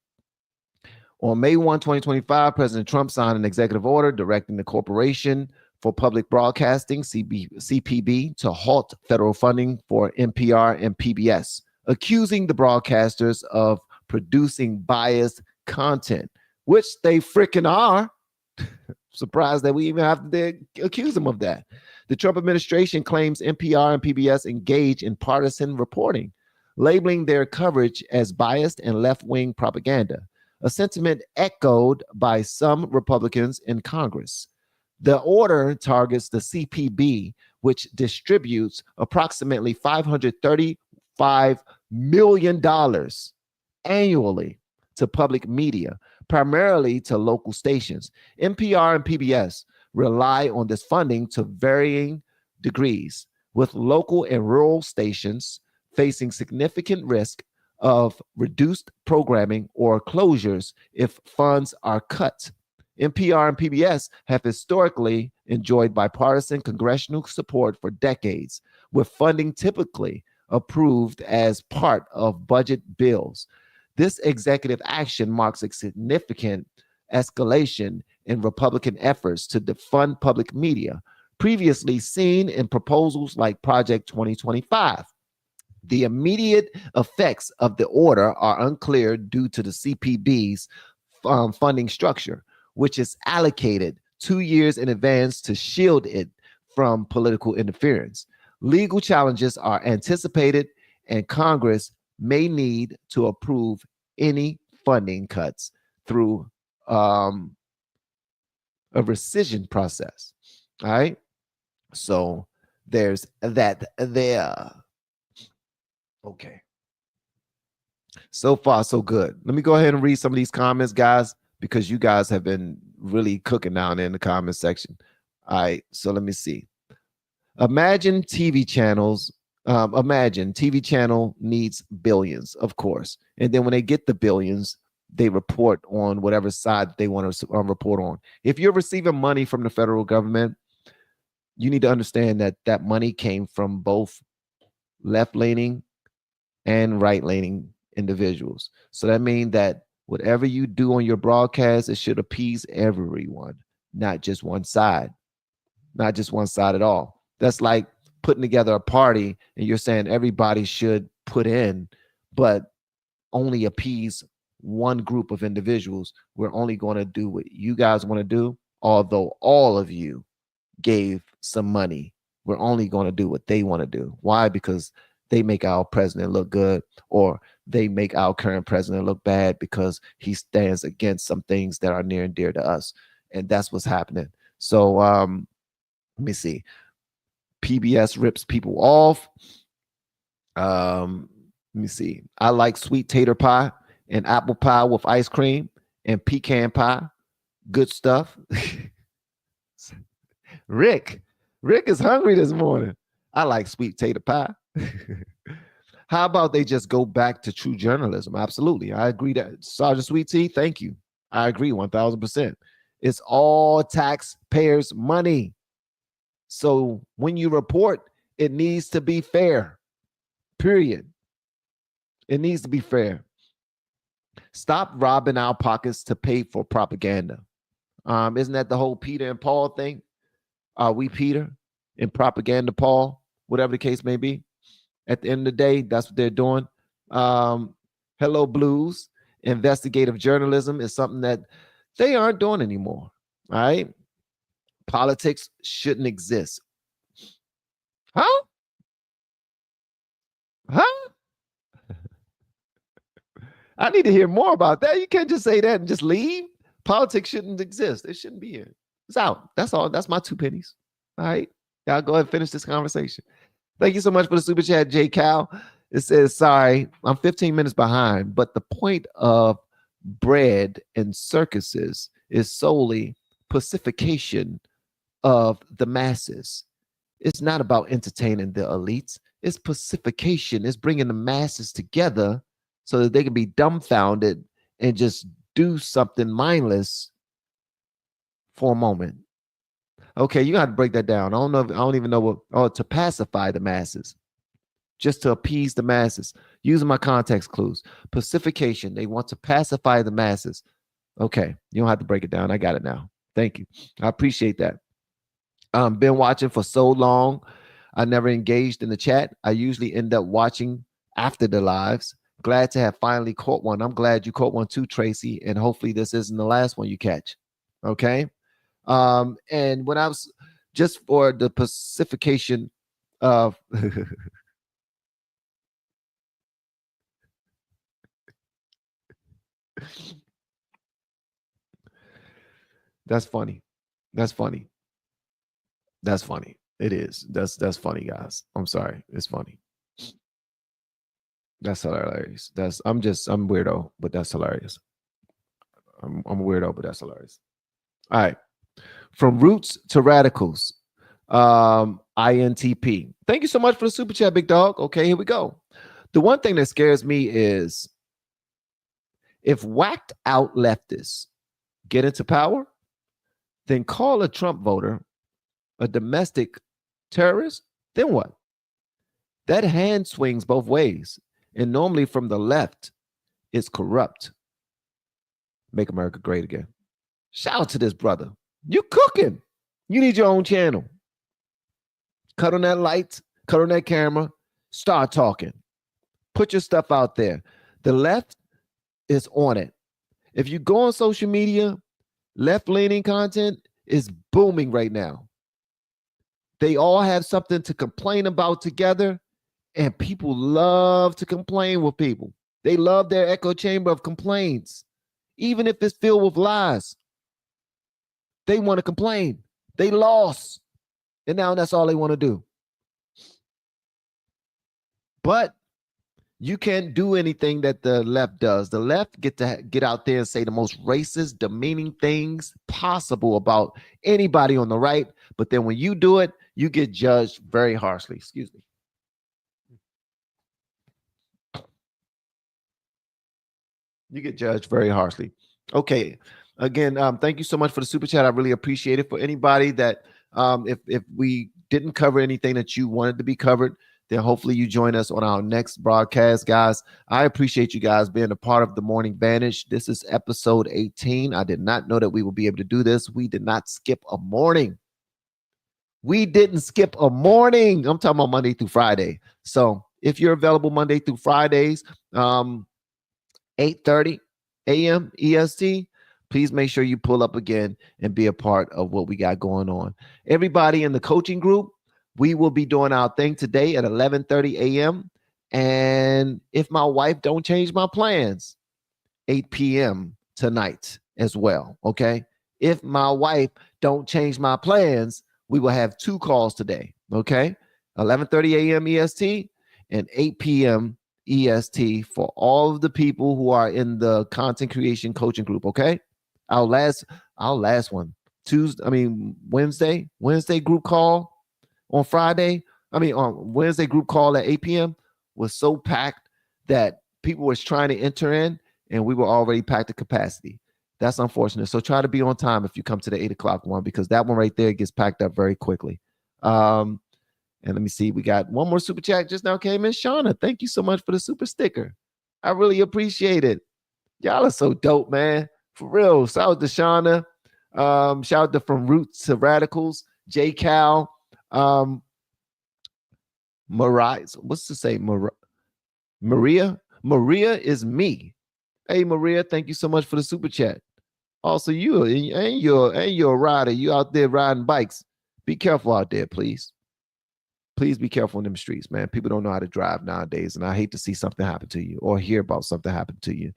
On May 1, 2025, President Trump signed an executive order directing the Corporation for Public Broadcasting, CPB, to halt federal funding for NPR and PBS, accusing the broadcasters of producing biased content, which they freaking are. Surprised that we even have to accuse them of that. The Trump administration claims NPR and PBS engage in partisan reporting, labeling their coverage as biased and left-wing propaganda, a sentiment echoed by some Republicans in Congress. The order targets the CPB, which distributes approximately $535 million annually to public media, primarily to local stations. NPR and PBS rely on this funding to varying degrees, with local and rural stations facing significant risk of reduced programming or closures if funds are cut. NPR and PBS have historically enjoyed bipartisan congressional support for decades, with funding typically approved as part of budget bills. This executive action marks a significant escalation in Republican efforts to defund public media, previously seen in proposals like Project 2025. The immediate effects of the order are unclear due to the CPB's funding structure, which is allocated 2 years in advance to shield it from political interference. Legal challenges are anticipated, and Congress may need to approve any funding cuts through a rescission process. All right. So there's that there. Okay. So far, so good. Let me go ahead and read some of these comments, guys, because you guys have been really cooking down in the comment section. All right. So let me see. Imagine TV channels. Imagine TV channel needs billions, of course. And then when they get the billions, they report on whatever side they want to report on. If you're receiving money from the federal government, you need to understand that that money came from both left-leaning and right-leaning individuals. So that means that whatever you do on your broadcast, it should appease everyone, not just one side, not just one side at all. That's like putting together a party and you're saying everybody should put in, but only appease one group of individuals. We're only going to do what you guys want to do, although all of you gave some money. We're only going to do what they want to do. Why? Because they make our president look good, or they make our current president look bad because he stands against some things that are near and dear to us. And that's what's happening. So let me see. PBS rips people off. Let me see. I like sweet tater pie and apple pie with ice cream and pecan pie. Good stuff. Rick is hungry this morning. I like sweet tater pie. How about they just go back to true journalism? Absolutely. I agree that Sergeant Sweet Tea, thank you. I agree 1000%. It's all taxpayers' money. So when you report, it needs to be fair. Period. It needs to be fair. Stop robbing our pockets to pay for propaganda. Isn't that the whole Peter and Paul thing? Are we Peter and propaganda Paul? Whatever the case may be. At the end of the day, that's what they're doing. Hello Blues. Investigative journalism is something that they aren't doing anymore. All right. Politics shouldn't exist. Huh? I need to hear more about that. You can't just say that and just leave. Politics shouldn't exist. It shouldn't be here. It's out. That's all. That's my 2 pennies. All right. Y'all go ahead and finish this conversation. Thank you so much for the super chat, J. Cal. It says, sorry, I'm 15 minutes behind, but the point of bread and circuses is solely pacification of the masses. It's not about entertaining the elites. It's pacification. It's bringing the masses together so that they can be dumbfounded and just do something mindless for a moment. Okay, you got to break that down. I don't even know what. Oh, to pacify the masses, just to appease the masses. Using my context clues, pacification. They want to pacify the masses. Okay, you don't have to break it down. I got it now. Thank you. I appreciate that. Been watching for so long. I never engaged in the chat. I usually end up watching after the lives. Glad to have finally caught one. I'm glad you caught one too, Tracy. And hopefully this isn't the last one you catch. Okay. And when I was just for the pacification of that's funny. That's funny. That's funny. It is. That's funny, guys. I'm sorry. It's funny. That's hilarious. I'm weirdo, but that's hilarious. I'm a weirdo, but that's hilarious. All right. From roots to radicals. INTP. Thank you so much for the super chat, big dog. Okay, here we go. The one thing that scares me is if whacked out leftists get into power, then call a Trump voter a domestic terrorist, then what? That hand swings both ways. And normally from the left, it's corrupt. Make America great again. Shout out to this brother. You cooking. You need your own channel. Cut on that light, cut on that camera, start talking. Put your stuff out there. The left is on it. If you go on social media, left-leaning content is booming right now. They all have something to complain about together, and people love to complain with people. They love their echo chamber of complaints, even if it's filled with lies. They want to complain. They lost, and now that's all they want to do. But you can't do anything that the left does. The left get to get out there and say the most racist, demeaning things possible about anybody on the right. But then when you do it, you get judged very harshly. Excuse me. You get judged very harshly. Okay. Again, thank you so much for the super chat. I really appreciate it. For anybody that if we didn't cover anything that you wanted to be covered, then hopefully you join us on our next broadcast, guys. I appreciate you guys being a part of the Morning Vantage. This is episode 18. I did not know that we would be able to do this. We did not skip a morning. We didn't skip a morning. I'm talking about Monday through Friday. So if you're available Monday through Fridays, 8:30 a.m. EST, please make sure you pull up again and be a part of what we got going on. Everybody in the coaching group, we will be doing our thing today at 11:30 a.m. And if my wife don't change my plans, 8 p.m. tonight as well. Okay. If my wife don't change my plans, we will have 2 calls today. Okay. 11:30 a.m. EST and 8 p.m. EST for all of the people who are in the content creation coaching group. Okay. Our last one, Wednesday group call on Friday. On Wednesday group call at 8 p.m. was so packed that people was trying to enter in and we were already packed to capacity. That's unfortunate. So try to be on time if you come to the 8 o'clock one, because that one right there gets packed up very quickly. And let me see. We got one more super chat just now came in. Shauna, thank you so much for the super sticker. I really appreciate it. Y'all are so dope, man. For real. Shout out to Shauna. Shout out to From Roots to Radicals. J. Cal. Mariah. What's to say? Maria? Maria is me. Hey, Maria, thank you so much for the super chat. Also, you're a rider. You out there riding bikes. Be careful out there, please. Please be careful in them streets, man. People don't know how to drive nowadays, and I hate to see something happen to you or hear about something happen to you.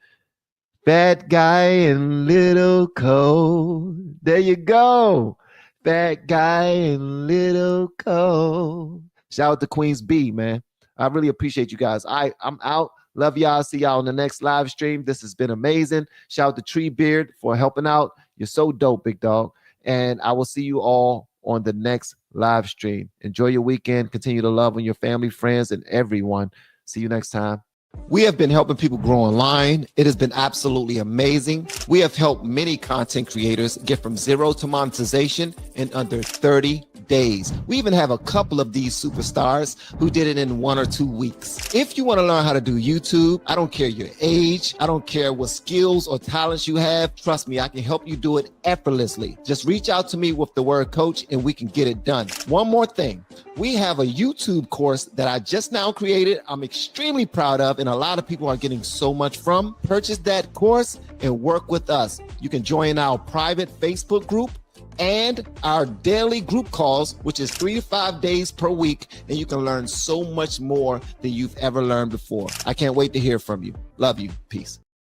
Fat guy and little cold. There you go. Fat guy and little cold. Shout out to Queens B, man. I really appreciate you guys. I'm out. Love y'all. See y'all on the next live stream. This has been amazing. Shout out to Treebeard for helping out. You're so dope, big dog. And I will see you all on the next live stream. Enjoy your weekend. Continue to love on your family, friends, and everyone. See you next time. We have been helping people grow online. It has been absolutely amazing. We have helped many content creators get from zero to monetization in under 30 days. We even have a couple of these superstars who did it in 1 or 2 weeks. If you want to learn how to do YouTube, I don't care your age, I don't care what skills or talents you have. Trust me, I can help you do it effortlessly. Just reach out to me with the word coach and we can get it done. One more thing. We have a YouTube course that I just now created. I'm extremely proud of, and a lot of people are getting so much from. Purchase that course and work with us. You can join our private Facebook group and our daily group calls, which is 3 to 5 days per week, and you can learn so much more than you've ever learned before. I can't wait to hear from you. Love you. Peace.